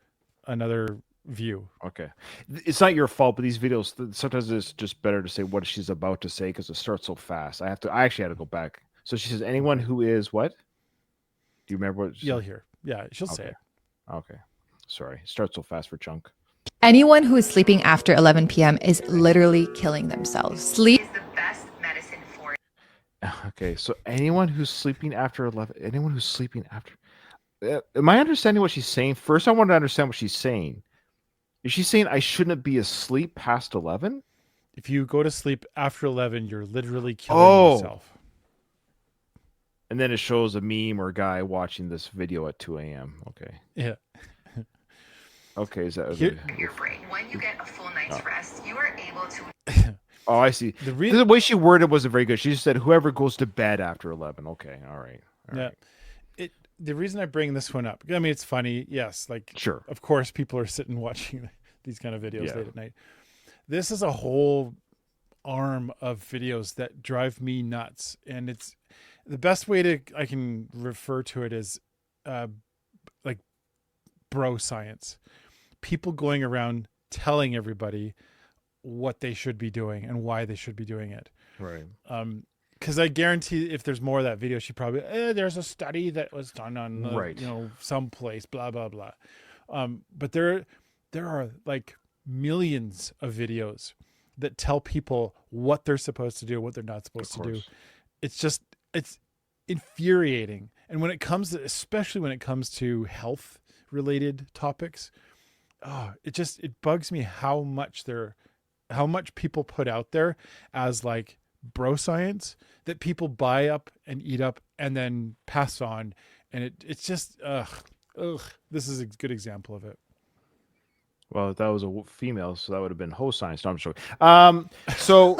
another view. Okay. It's not your fault, but these videos, sometimes it's just better to say what she's about to say because it starts so fast. I actually had to go back. So she says, anyone who is what? Do you remember what? You'll hear. Yeah, she'll say it. Okay. Sorry. It starts so fast for Chunk. Anyone who is sleeping after 11 p.m. is literally killing themselves. Sleep is the best medicine for it. Okay. So anyone who's sleeping after 11, anyone who's sleeping after... am I understanding what she's saying? First, I want to understand what she's saying. Is she saying I shouldn't be asleep past 11? If you go to sleep after 11, you're literally killing yourself. And then it shows a meme or a guy watching this video at 2 a.m. Okay. Yeah. Okay, is that your brain? When you get a full night's rest, you are able to. Oh, I see. The way she worded wasn't very good. She just said whoever goes to bed after 11. Okay, all right. The reason I bring this one up, I mean, it's funny. Yes, like sure. Of course, people are sitting watching these kind of videos late at night. This is a whole arm of videos that drive me nuts, and it's the best way I can refer to it is like bro science. People going around telling everybody what they should be doing and why they should be doing it. Right. Because I guarantee if there's more of that video, she probably, there's a study that was done on, someplace, blah, blah, blah. But there are like millions of videos that tell people what they're supposed to do, what they're not supposed to do. It's infuriating. And when it comes to, especially when it comes to health related topics, it bugs me how much people put out there as like bro science that people buy up and eat up and then pass on. And it's just, this is a good example of it. Well, if that was a female, so that would have been hoe science. No, I'm joking. So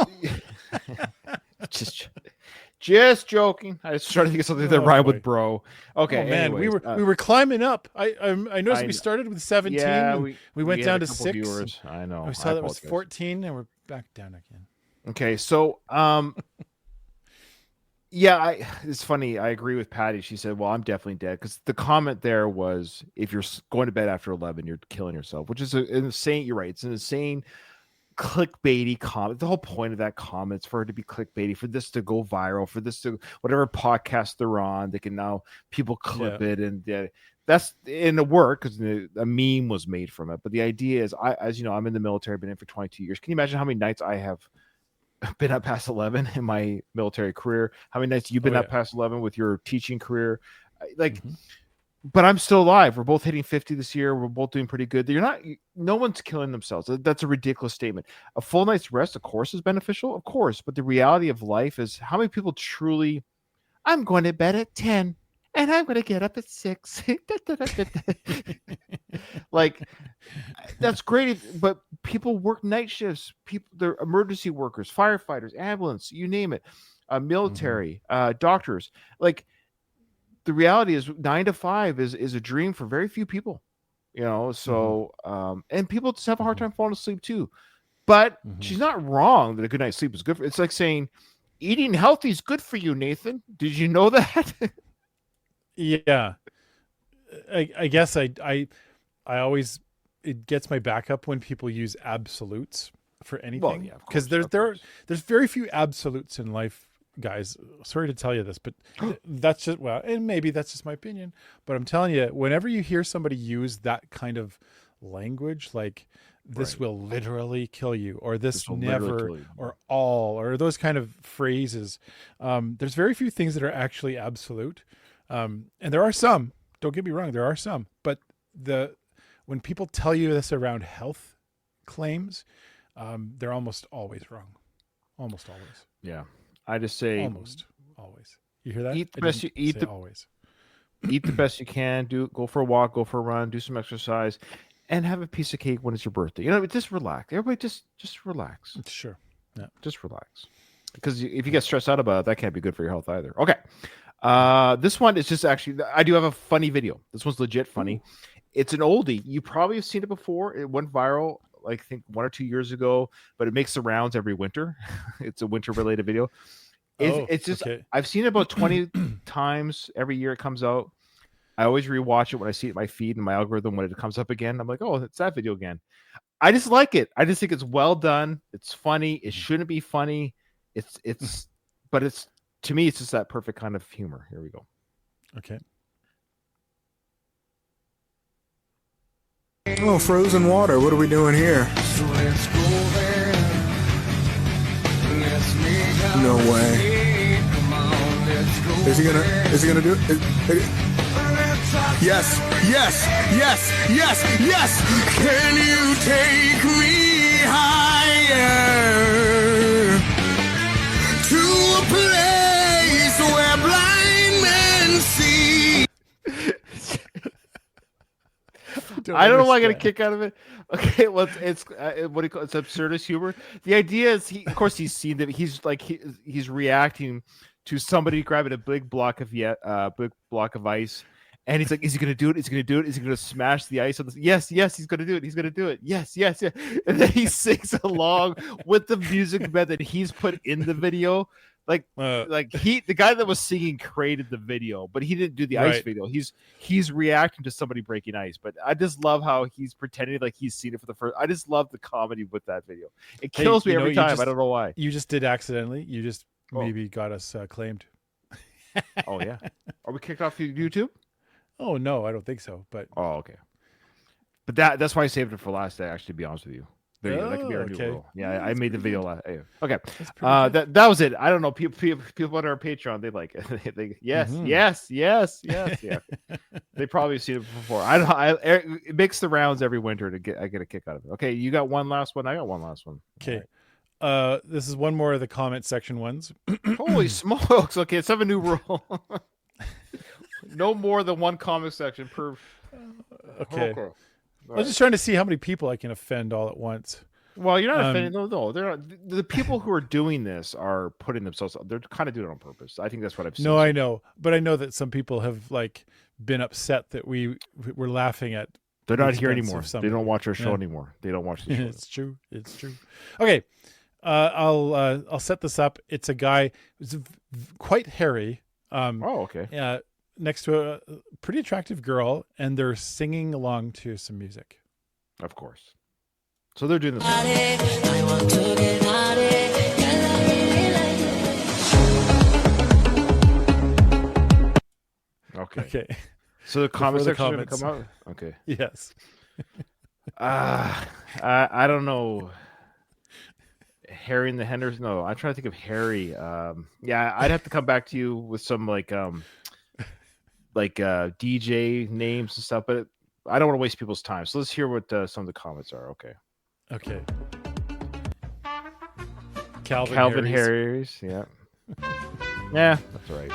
just joking. I was trying to think of something that rhymed with bro. Okay. Oh, man, anyways, we were climbing up. I noticed we started with 17. Yeah, we went down to 6. Viewers. I know. We saw that was 14, and we're back down again. Okay, so yeah, it's funny. I agree with Patty. She said, "Well, I'm definitely dead," because the comment there was, "If you're going to bed after 11, you're killing yourself," which is an insane. You're right. It's an insane clickbaity comment. The whole point of that comment is for it to be clickbaity, for this to go viral, for this to whatever podcast they're on, they can now people clip it, and that's in the work because a meme was made from it. But the idea is, as you know, I'm in the military, been in for 22 years. Can you imagine how many nights I have been up past 11 in my military career? How many nights you've been up past 11 with your teaching career? Like but I'm still alive. We're both hitting 50 this year. We're both doing pretty good. No one's killing themselves. That's a ridiculous statement. A full night's rest, of course, is beneficial, of course. But the reality of life is how many people truly, I'm going to bed at 10 and I'm going to get up at 6. Like, that's great. But people work night shifts. They're emergency workers, firefighters, ambulance, you name it, military, doctors. Like, the reality is 9 to 5 is a dream for very few people, so and people just have a hard time falling asleep too. But she's not wrong that a good night's sleep is good for. It's like saying eating healthy is good for you, Nathan. Did you know that? Yeah. I guess I always, it gets my back up when people use absolutes for anything. Yeah, because there's very few absolutes in life, guys. Sorry to tell you this, but that's just, and maybe that's just my opinion, but I'm telling you, whenever you hear somebody use that kind of language, like this will literally kill you, or this never, or all, or those kind of phrases, there's very few things that are actually absolute. And there are some, don't get me wrong, there are some, but when people tell you this around health claims, they're almost always wrong. Almost always. Yeah. I just say almost always. You hear that? Eat the best you eat. Always. Eat the best you can. Go for a walk. Go for a run. Do some exercise, and have a piece of cake when it's your birthday. Just relax. Everybody, just relax. Sure. Yeah. Just relax. Because if you get stressed out about it, that can't be good for your health either. Okay. This one is just actually. I do have a funny video. This one's legit funny. Ooh. It's an oldie. You probably have seen it before. It went viral, like, I think 1 or 2 years ago, but it makes the rounds every winter. It's a winter related video. It's just, okay. I've seen it about 20 times every year it comes out. I always rewatch it when I see it in my feed and my algorithm when it comes up again. I'm like, oh, it's that video again. I just like it. I just think it's well done. It's funny. It shouldn't be funny. But it's, to me, it's just that perfect kind of humor. Here we go. Okay. Oh, frozen water. What are we doing here? So let's go there. Let's make no way. Come on, let's go. Is he gonna do it? Yes, yes, yes, yes, yes. Can you take me higher to a place where blind men see? I don't know why I get a kick out of it. Okay, well, it's what do you call it? It's absurdist humor. The idea is, of course, he's seen that he's like he's reacting to somebody grabbing a big block of ice, and he's like, "Is he going to do it? Is he going to do it? Is he going to smash the ice on this?" Yes, he's going to do it. He's going to do it. Yes. And then he sings along with the music bed that he's put in the video. The guy that was singing created the video, but he didn't do the ice video. He's reacting to somebody breaking ice. But I just love how he's pretending like he's seen it for the first. I just love the comedy with that video. It kills me every time. I don't know why. You just did accidentally. You just maybe got us claimed. Oh yeah. Are we kicked off YouTube? Oh no, I don't think so. But okay. But that's why I saved it for last day. Actually, to be honest with you. There you go. That could be our new rule. Yeah, I made the video last. Okay, that was it. I don't know. People on our Patreon, they like it. Yes. Yeah. They probably seen it before. It makes the rounds every winter. I get a kick out of it. Okay, you got one last one. I got one last one. Okay. Right. This is one more of the comment section ones. Holy smokes! Okay, let's have a new rule. No more than one comment section per. Okay. I was just trying to see how many people I can offend all at once. Well, you're not offending. No, they're not. The people who are doing this are putting themselves. They're kind of doing it on purpose. I think that's what I've seen. No, I know, but I know that some people have been upset that we're laughing at. They're not here anymore. They don't watch our show anymore. They don't watch the show. It's true. It's true. Okay, I'll set this up. It's a guy who's quite hairy. Okay. Next to a pretty attractive girl, and they're singing along to some music. Of course. So they're doing this. Okay. So the comment section is going to come out? Okay. Yes. I don't know. Harry and the Hendersons? No, I'm trying to think of Harry. Yeah, I'd have to come back to you with some like DJ names and stuff, but I don't want to waste people's time. So let's hear what some of the comments are. Okay. Okay. Calvin Harris. Yeah. Yeah, that's right.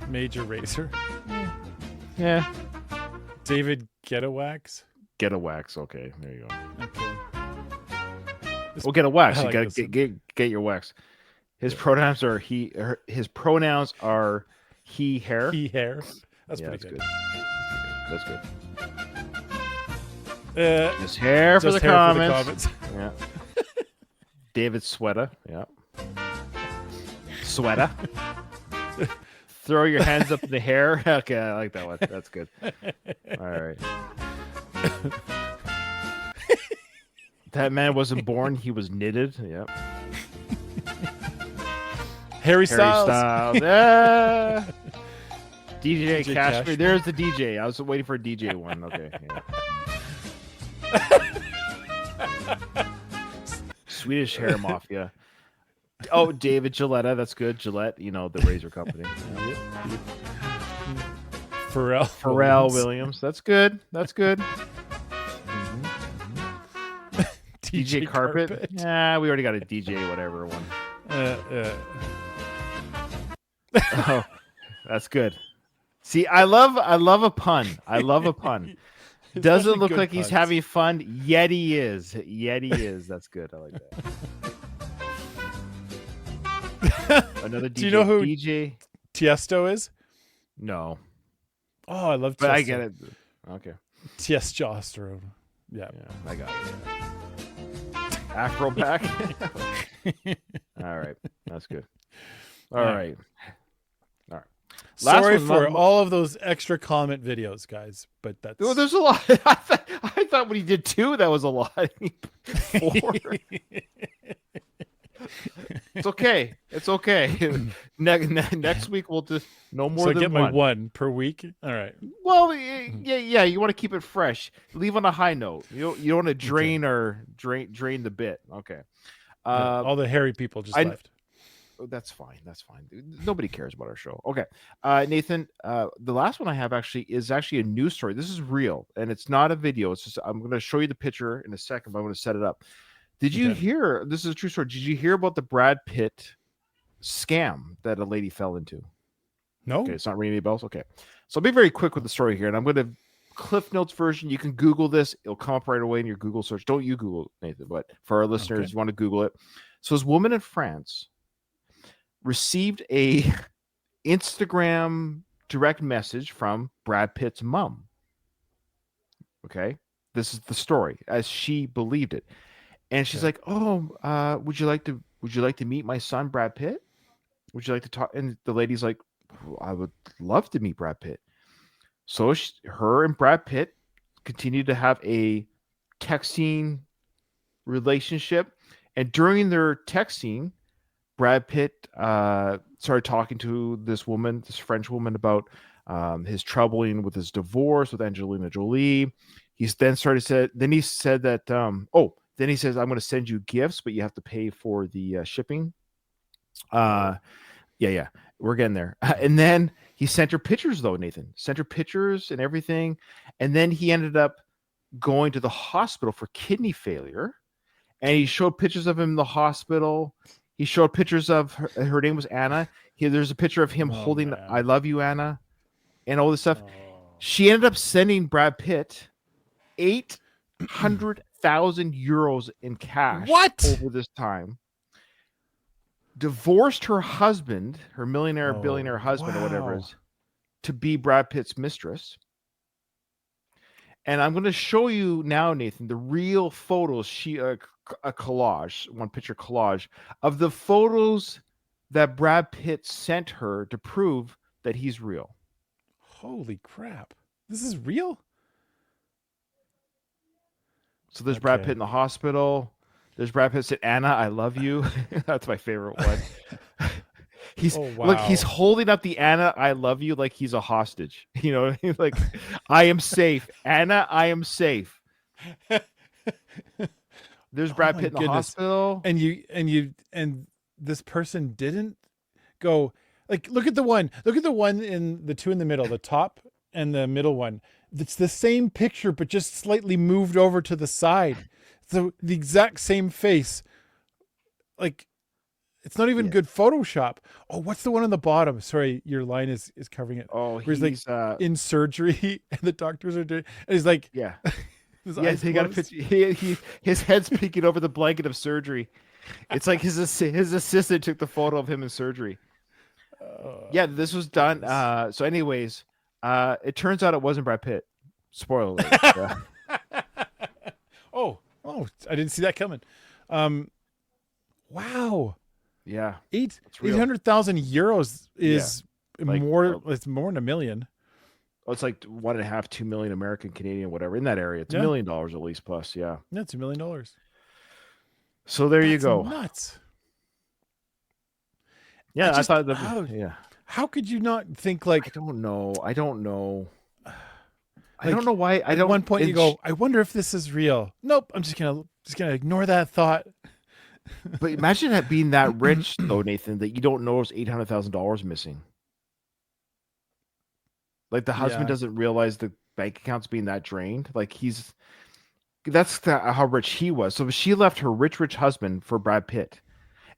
Major Razor. Yeah. David Getawax. Getawax. Okay, there you go. Okay. Well, get a wax. I You like gotta this get your wax. His pronouns are he. His pronouns are he, hair. He, hair. That's yeah, pretty good. That's good. His hair for the hair comments. Yeah. David Sweater. Yeah. Sweater. Throw your hands up in the hair. Okay, I like that one. That's good. All right. That man wasn't born, he was knitted. Yep. Harry Styles. Yeah. DJ DJ Cashmere. There's the DJ. I was waiting for a DJ one. Okay. Yeah. Swedish Hair Mafia. Oh, David Gilletta. That's good. Gillette, the razor company. Yeah. Pharrell Williams. That's good. That's good. DJ Carpet. Yeah, we already got a DJ whatever one. Oh, that's good. See, I love a pun. I love a pun. Doesn't look like he's having fun, yet he is. That's good. I like that. Another DJ. Do you know who DJ Tiesto is? No. Oh, I love Tiesto. But I get it. Okay. Testosterone. Yeah, I got it. Yeah. Afro back. All right, that's good. All right. Sorry for all of those extra comment videos, guys, but that's there's a lot. I thought when he did 2, that was a lot. 4. It's okay. It's okay. Next week we'll just no more so than get my 1 per week. All right. Well, yeah. You want to keep it fresh. Leave on a high note. You don't want to drain drain the bit. Okay. All the hairy people just left. That's fine. Nobody cares about our show. Okay. Nathan, the last one I have is a news story. This is real, and it's not a video. It's just I'm going to show you the picture in a second, but I'm going to set it up. Did you hear? This is a true story. Did you hear about the Bratt Pitt scam that a lady fell into? No. Okay, it's not ringing any bells. Okay, so I'll be very quick with the story here, and I'm going to Cliff Notes version. You can Google this; it'll come up right away in your Google search. Don't you Google, Nathan? But for our listeners, you want to Google it. So, this woman in France received a Instagram direct message from Bratt Pitt's mom. Okay, this is the story as she believed it. And she's like, "Oh, would you like to meet my son, Bratt Pitt? Would you like to talk?" And the lady's like, "I would love to meet Bratt Pitt." So her and Bratt Pitt continued to have a texting relationship, and during their texting, Bratt Pitt started talking to this French woman, about his troubling with his divorce with Angelina Jolie. He said that. Then he says, "I'm going to send you gifts, but you have to pay for the shipping." Yeah, we're getting there. And then he sent her pictures, though, Nathan. Sent her pictures and everything. And then he ended up going to the hospital for kidney failure. And he showed pictures of him in the hospital. He showed pictures of her name was Anna. There's a picture of him holding "I love you, Anna," and all this stuff. She ended up sending Bratt Pitt 800,000 euros in cash over this time. Divorced her husband, her billionaire husband, or whatever it is, to be Bratt Pitt's mistress. And I'm going to show you now, Nathan, the real photos. A collage, one picture collage of the photos that Bratt Pitt sent her to prove that he's real. Holy crap! This is real. So there's Bratt Pitt in the hospital. There's Bratt Pitt said, "Anna, I love you." That's my favorite one. Look, he's holding up the "Anna, I love you" like he's a hostage. You know, like, "I am safe, Anna, I am safe." There's Bratt Pitt in the hospital, and this person didn't go like look at the one in the 2 in the middle, the top and the middle one. It's the same picture, but just slightly moved over to the side. So the exact same face. Like, it's not even good Photoshop. Oh, what's the one on the bottom? Sorry, your line is covering it. Oh, where he's like in surgery and the doctors are doing, and he's like, yeah. Yes, he got a picture. His head's peeking over the blanket of surgery. It's like his assistant took the photo of him in surgery. Yeah, this was done. So, anyways, it turns out it wasn't Bratt Pitt. Spoiler alert. Oh, I didn't see that coming. Wow. Yeah, 800,000 euros is more. It's more than $1 million. Oh, it's like 1.5, 2 million American, Canadian, whatever in that area. It's $1 million at least plus. Yeah, it's $1 million. So there you go. Nuts. Yeah, I thought. How could you not think like? I don't know. I don't know why. At one point, you go, I wonder if this is real. Nope. I'm just gonna ignore that thought. But imagine that being that rich, though, Nathan, that you don't know there's $800,000 missing. Like the husband doesn't realize the bank account's being that drained. Like that's how rich he was. So she left her rich husband for Bratt Pitt.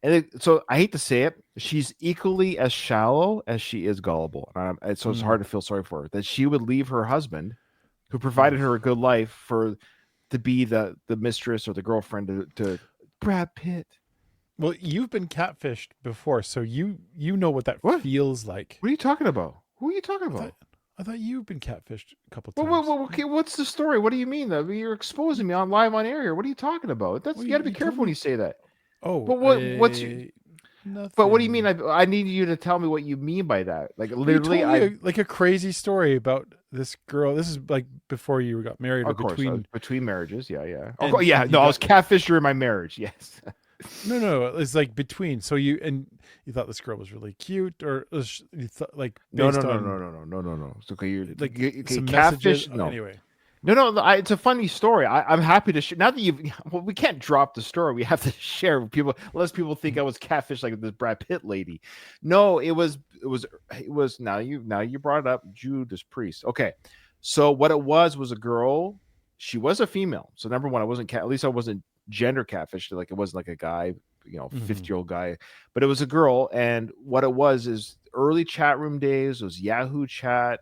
And so I hate to say it, she's equally as shallow as she is gullible. So it's hard to feel sorry for her that she would leave her husband, who provided her a good life, to be the mistress or the girlfriend to Bratt Pitt. Well, you've been catfished before, so you know what that feels like. What are you talking about? Who are you talking about? I thought you've been catfished a couple times. Well, okay, what's the story? What do you mean? You're exposing me live on air here. What are you talking about? You got to be careful when you say that. Oh, but but what do you mean? I need you to tell me what you mean by that. Like literally, like a crazy story about this girl. This is like before you got married. Of course, between marriages. Yeah. I was catfished during my marriage. Yes. No, it's like between. So you thought this girl was really cute, or you thought like no. It's okay. You're like catfish. No. Anyway. No. It's a funny story. I'm happy to share. Now that we can't drop the story. We have to share with people, unless people think I was catfish like this Bratt Pitt lady. No, it was. Now you brought it up, Judas Priest. Okay, so what it was a girl. She was a female. So number one, I wasn't at least I wasn't gender catfish. Like it wasn't like a guy, 50-year-old guy, but it was a girl. And what it was is early chat room days. It was Yahoo chat.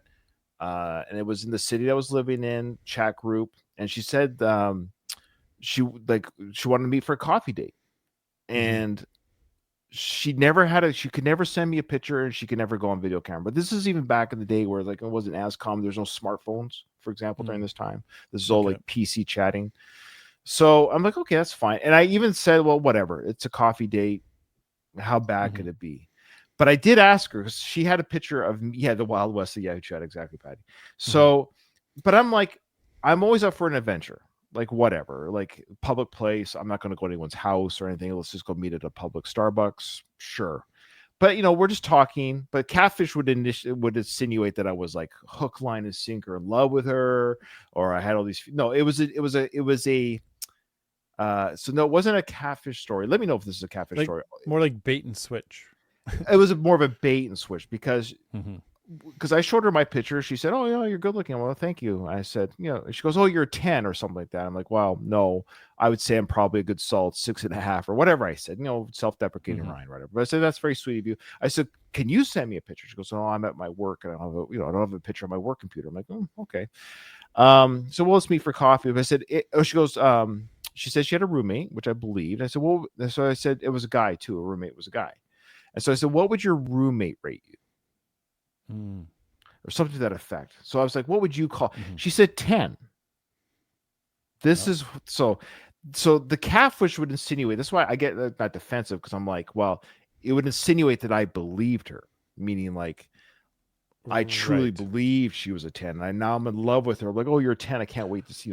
And it was in the city that I was living in, chat group. And she said she wanted to meet for a coffee date. And she could never send me a picture, and she could never go on video camera. But this is even back in the day where like it wasn't as common. There's no smartphones, for example, during this time. This is all like PC chatting. So I'm like, okay, that's fine. And I even said, well, whatever. It's a coffee date. How bad could it be? But I did ask her because she had a picture of me. Yeah, the Wild West of Yahoo chat, exactly, Patty. So, but I'm like, I'm always up for an adventure. Like whatever, like public place. I'm not going to go to anyone's house or anything. Let's just go meet at a public Starbucks. Sure. But we're just talking. But catfish would insinuate that I was like hook, line, and sinker in love with her, or I had all these. No, it was a. So no, it wasn't a catfish story. Let me know if this is a catfish story. More like bait and switch. It was more of a bait and switch because I showed her my picture. She said, "Oh, yeah, you're good looking." Well, thank you. I said, she goes, "Oh, you're a 10 or something like that." I'm like, "Well, no, I would say I'm probably a good solid 6.5 or whatever." I said, self-deprecating Ryan, whatever. But I said, "That's very sweet of you." I said, "Can you send me a picture?" She goes, "Oh, I'm at my work and I don't have a picture on my work computer." I'm like, "Oh, okay." So let's meet for coffee. But I said, she goes, she said she had a roommate, which I believed. I said, well, so I said it was a guy too. A roommate was a guy. And so I said, what would your roommate rate you? Or something to that effect. So I was like, what would you call? She said 10. This is so the catfish would insinuate. That's why I get not defensive, because I'm like, well, it would insinuate that I believed her, meaning like I truly believed she was a 10. And now I'm in love with her. I'm like, oh, you're a 10. I can't wait to see.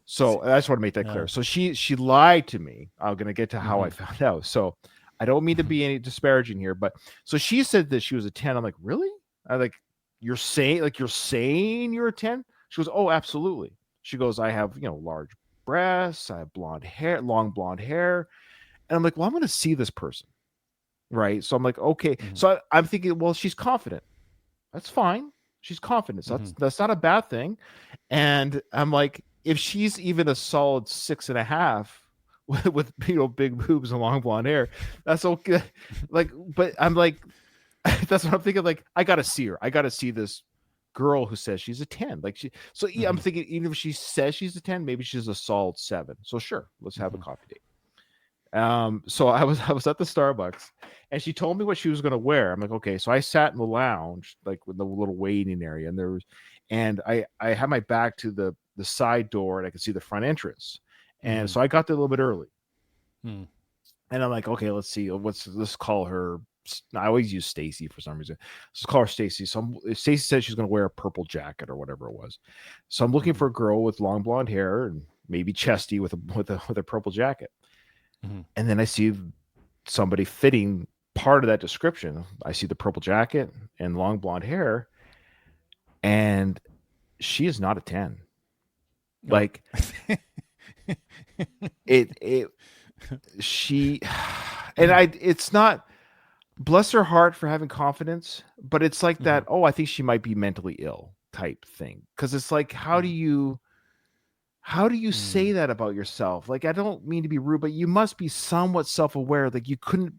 So I just want to make that clear. So she lied to me. I'm going to get to how I found out. So I don't mean to be any disparaging here, but so she said that she was a 10. I'm like, really? I like, you're saying you're a 10? She goes, oh, absolutely. She goes, I have, large breasts. I have long blonde hair. And I'm like, well, I'm going to see this person. Right. So I'm like, okay. So I'm thinking, well, she's confident. That's fine. She's confident. So that's not a bad thing. And I'm like, if she's even a solid 6.5 with big boobs and long blonde hair, that's okay. Like, but I'm like, that's what I'm thinking. Like, I gotta see her. I gotta see this girl who says she's a 10. Like yeah, I'm thinking even if she says she's a 10, maybe she's a solid 7. So sure, let's have a coffee date. So I was at the Starbucks, and she told me what she was going to wear. I'm like, okay. So I sat in the lounge, like with the little waiting area, and I had my back to the side door, and I could see the front entrance. And so I got there a little bit early, and I'm like, okay, let's see. Let's call her. I always use Stacy for some reason. Let's call her Stacy. So Stacy said she's going to wear a purple jacket or whatever it was. So I'm looking for a girl with long blonde hair and maybe chesty with a purple jacket. And then I see somebody fitting part of that description. I see the purple jacket and long blonde hair, and she is not a 10. Like it's not, bless her heart for having confidence, but it's like that, I think she might be mentally ill type thing. Because it's like, how do you say that about yourself? Like, I don't mean to be rude, but you must be somewhat self-aware. Like, you couldn't,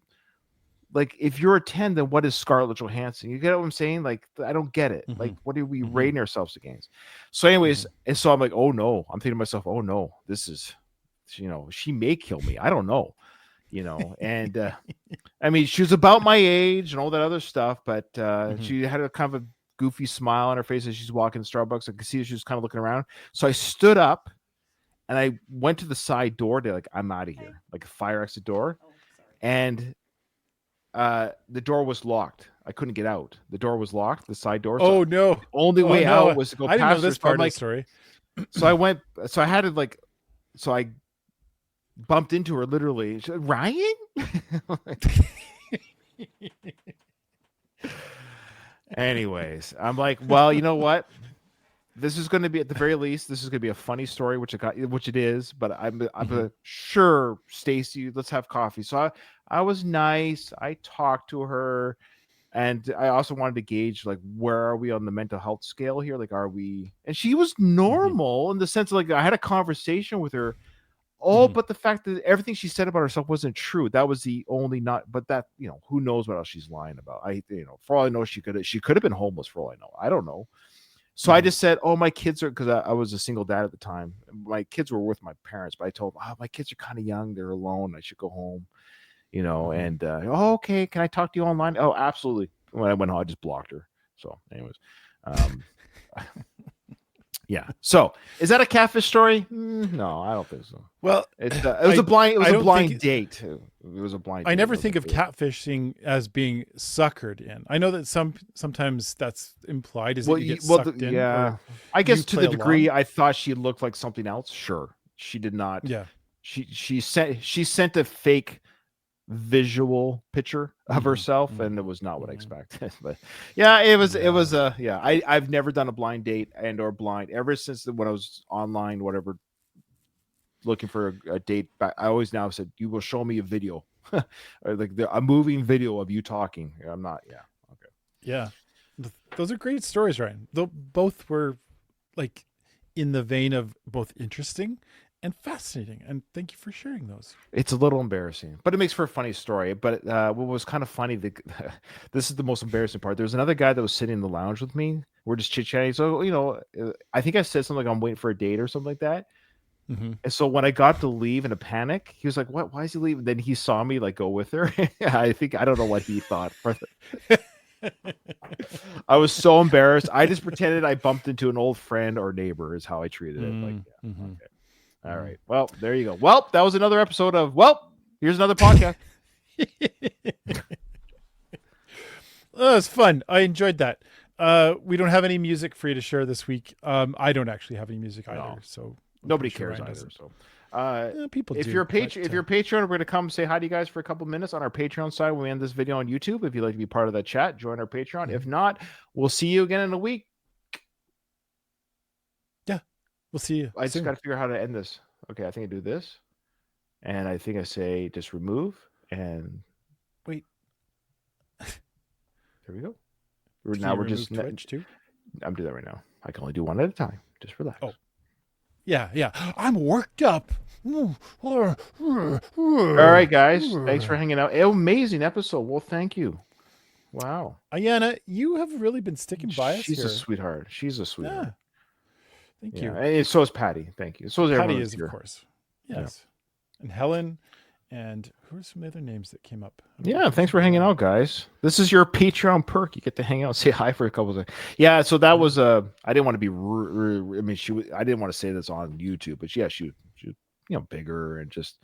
like, if you're a 10, then what is Scarlett Johansson? You get what I'm saying? Like, I don't get it. Like, what are we rating ourselves against? So anyways, and so I'm like, oh no, I'm thinking to myself, oh no, this is, she may kill me. I don't know, and I mean, she was about my age and all that other stuff, but she had a kind of a goofy smile on her face as she's walking to Starbucks. I could see she was kind of looking around. So I stood up and I went to the side door to, like, I'm out of here, like a fire exit door. And the door was locked. I couldn't get out. The door was locked, the side door. So no. The only way out was to go I didn't past know this her. part of the story. So I bumped into her literally. She said, Ryan? Anyways, I'm like, well, you know what? This is going to be, at the very least, this is going to be a funny story, which it is. But I'm sure, Stacy, let's have coffee. So I was nice. I talked to her, and I also wanted to gauge, like, where are we on the mental health scale here? Like, are we? And she was normal in the sense of, like, I had a conversation with her. But the fact that everything she said about herself wasn't true. That was the only but that, who knows what else she's lying about. For all I know, she could have been homeless for all I know. I don't know. So I just said, my kids are, because I was a single dad at the time. My kids were with my parents, but I told them, my kids are kind of young. They're alone. I should go home, and, okay. Can I talk to you online? Oh, absolutely. When I went home, I just blocked her. So anyways, yeah. So is that a catfish story? No, I don't think so. Well, it was a blind date. It was a blind. I never think of catfishing as being suckered in. I know that sometimes that's implied. Is that you get sucked in? Yeah. I guess to the degree I thought she looked like something else. Sure, she did not. Yeah. She sent a fake visual picture of herself, and it was not what I expected. But yeah, it was yeah. I've never done a blind date or blind ever since when I was online, whatever, looking for a date. But I always now said, you will show me a video, or like a moving video of you talking. I'm not. Yeah. Okay. Yeah, those are great stories, Ryan. Though both were, like, in the vein of both interesting and fascinating, and thank you for sharing those. It's a little embarrassing, but it makes for a funny story. But what was kind of funny, this is the most embarrassing part. There was another guy that was sitting in the lounge with me. We're just chit-chatting. So, I think I said something like, I'm waiting for a date or something like that. And so when I got to leave in a panic, he was like, what? Why is he leaving? Then he saw me, like, go with her. I don't know what he thought. I was so embarrassed. I just pretended I bumped into an old friend or neighbor is how I treated it. Like, yeah, okay. All right. Well, there you go. Well, that was another episode of here's another podcast. Oh, it's fun. I enjoyed that. We don't have any music for you to share this week. I don't actually have any music either, so nobody cares either. So people if do, you're a patron, we're going to come say hi to you guys for a couple minutes on our Patreon side when we end this video on YouTube. If you'd like to be part of that chat, join our Patreon. If not, we'll see you again in a week. We'll see you. I just got to figure out how to end this. Okay, I think I do this, and I think I say just remove and wait. There we go. Now we're just Twitch too. I'm doing that right now. I can only do one at a time. Just relax. Oh, yeah. I'm worked up. All right, guys. Thanks for hanging out. Amazing episode. Well, thank you. Wow. Ayana, you have really been sticking by us here. She's a sweetheart. She's a sweetheart. Yeah. Thank you. And so is Patty. Thank you. So is Patty everyone is, here. of course. Yes. Yeah. And Helen. And who are some other names that came up? Yeah, thanks for hanging out, guys. This is your Patreon perk. You get to hang out, say hi for a couple of seconds. Yeah, so that was I didn't want to be. I mean, I didn't want to say this on YouTube, but yeah, she bigger and just.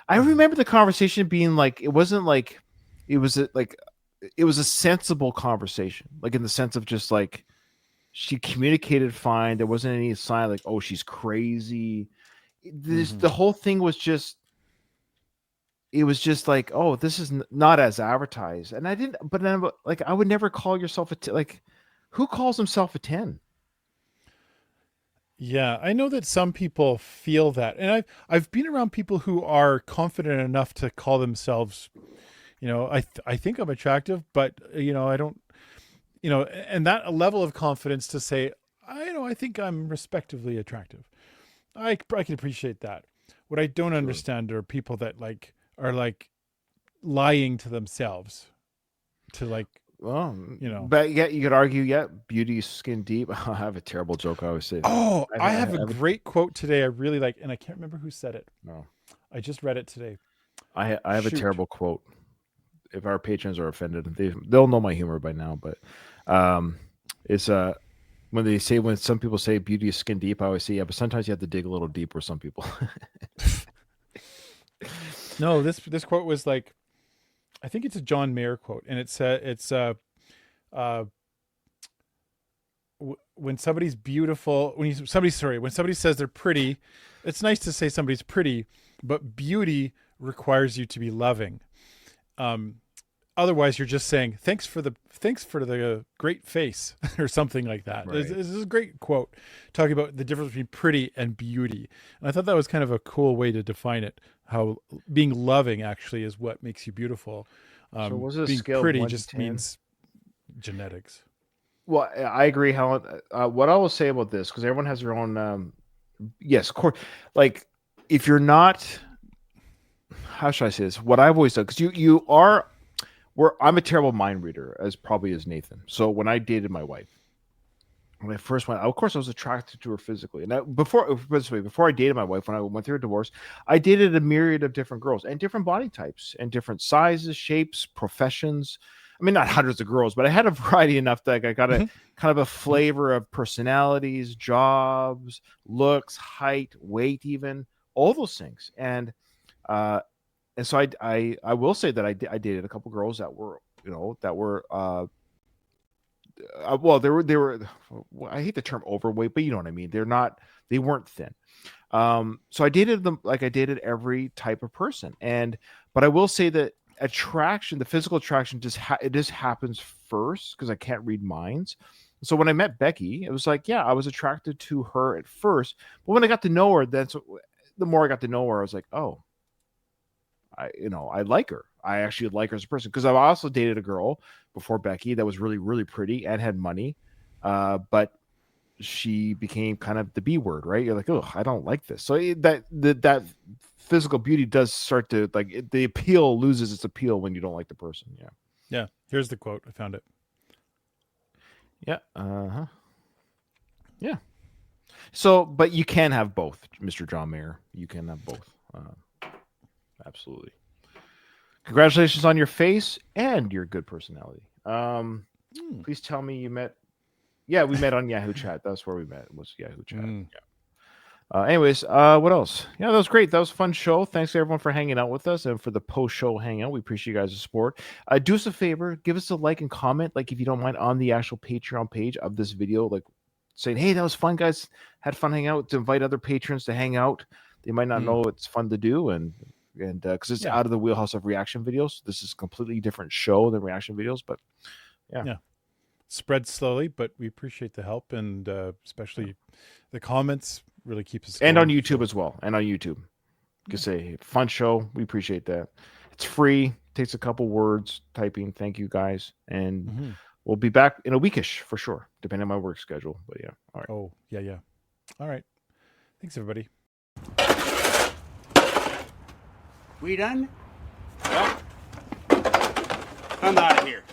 I remember the conversation being like it wasn't like it was it was a sensible conversation, like in the sense of just like she communicated fine. There wasn't any sign like she's crazy. The whole thing was just. It was just like, this is not as advertised. And I didn't, but then like, I would never call yourself who calls himself a 10? Yeah. I know that some people feel that. And I've been around people who are confident enough to call themselves, I think I'm attractive, but I don't, and that level of confidence to say, I think I'm respectively attractive. I can appreciate that. What I don't understand are people that are lying to themselves to but yeah, you could argue, beauty is skin deep. I have a terrible joke I always say. I have a great quote today I really like, and I can't remember who said it. No, I just read it today. I have a terrible quote. If our patrons are offended, they'll know my humor by now, but it's when some people say beauty is skin deep, I always say, but sometimes you have to dig a little deeper, some people. No, this quote was I think it's a John Mayer quote, and when somebody's beautiful, when somebody says they're pretty, it's nice to say somebody's pretty, but beauty requires you to be loving. Otherwise, you're just saying thanks for the great face or something like that. Right. This is a great quote talking about the difference between pretty and beauty, and I thought that was kind of a cool way to define it. How being loving actually is what makes you beautiful. So was it a being scale pretty of 1 to just 10? means genetics. Well, I agree, Helen. What I will say about this, because everyone has their own. Yes, of course. Like, if you're not, how should I say this? What I've always done, because you are. I'm a terrible mind reader, as probably as Nathan. So when I dated my wife, when I first went, of course, I was attracted to her physically. And before I dated my wife, when I went through a divorce, I dated a myriad of different girls and different body types and different sizes, shapes, professions. I mean, not hundreds of girls, but I had a variety enough that I got a kind of a flavor of personalities, jobs, looks, height, weight, even all those things. And so I will say that I dated a couple girls that were they were I hate the term overweight, but you know what I mean. They weren't thin. So I dated them like I dated every type of person. But I will say that attraction, the physical attraction, it just happens first because I can't read minds. So when I met Becky, it was like, yeah, I was attracted to her at first, but when I got to know her, the more I got to know her, I was like, oh, I like her. I actually like her as a person, because I've also dated a girl before Becky that was really, really pretty and had money. But she became kind of the B word, right? You're like, oh, I don't like this. So that physical beauty does start to the appeal loses its appeal when you don't like the person. Yeah. Yeah. Here's the quote. I found it. Yeah. Yeah. So, but you can have both, Mr. John Mayer. You can have both. Absolutely. Congratulations on your face and your good personality. Please tell me you met. Yeah, we met on Yahoo Chat. That's where we met. It was Yahoo Chat. Yeah. Anyways, what else? Yeah, that was great. That was a fun show. Thanks to everyone for hanging out with us and for the post-show hangout. We appreciate you guys' support. Do us a favor. Give us a like and comment, if you don't mind, on the actual Patreon page of this video, saying, hey, that was fun, guys. Had fun hanging out. To invite other patrons to hang out. They might not know it's fun to do, and because it's out of the wheelhouse of reaction videos. This is a completely different show than reaction videos, but yeah. Spread slowly, but we appreciate the help, and especially the comments really keeps us and going. on YouTube as well. And on YouTube, just say fun show. We appreciate that. It's free. Takes a couple words typing. Thank you guys, and we'll be back in a weekish for sure, depending on my work schedule. But yeah, all right. Oh, yeah. All right. Thanks, everybody. We done? Well, I'm out of here.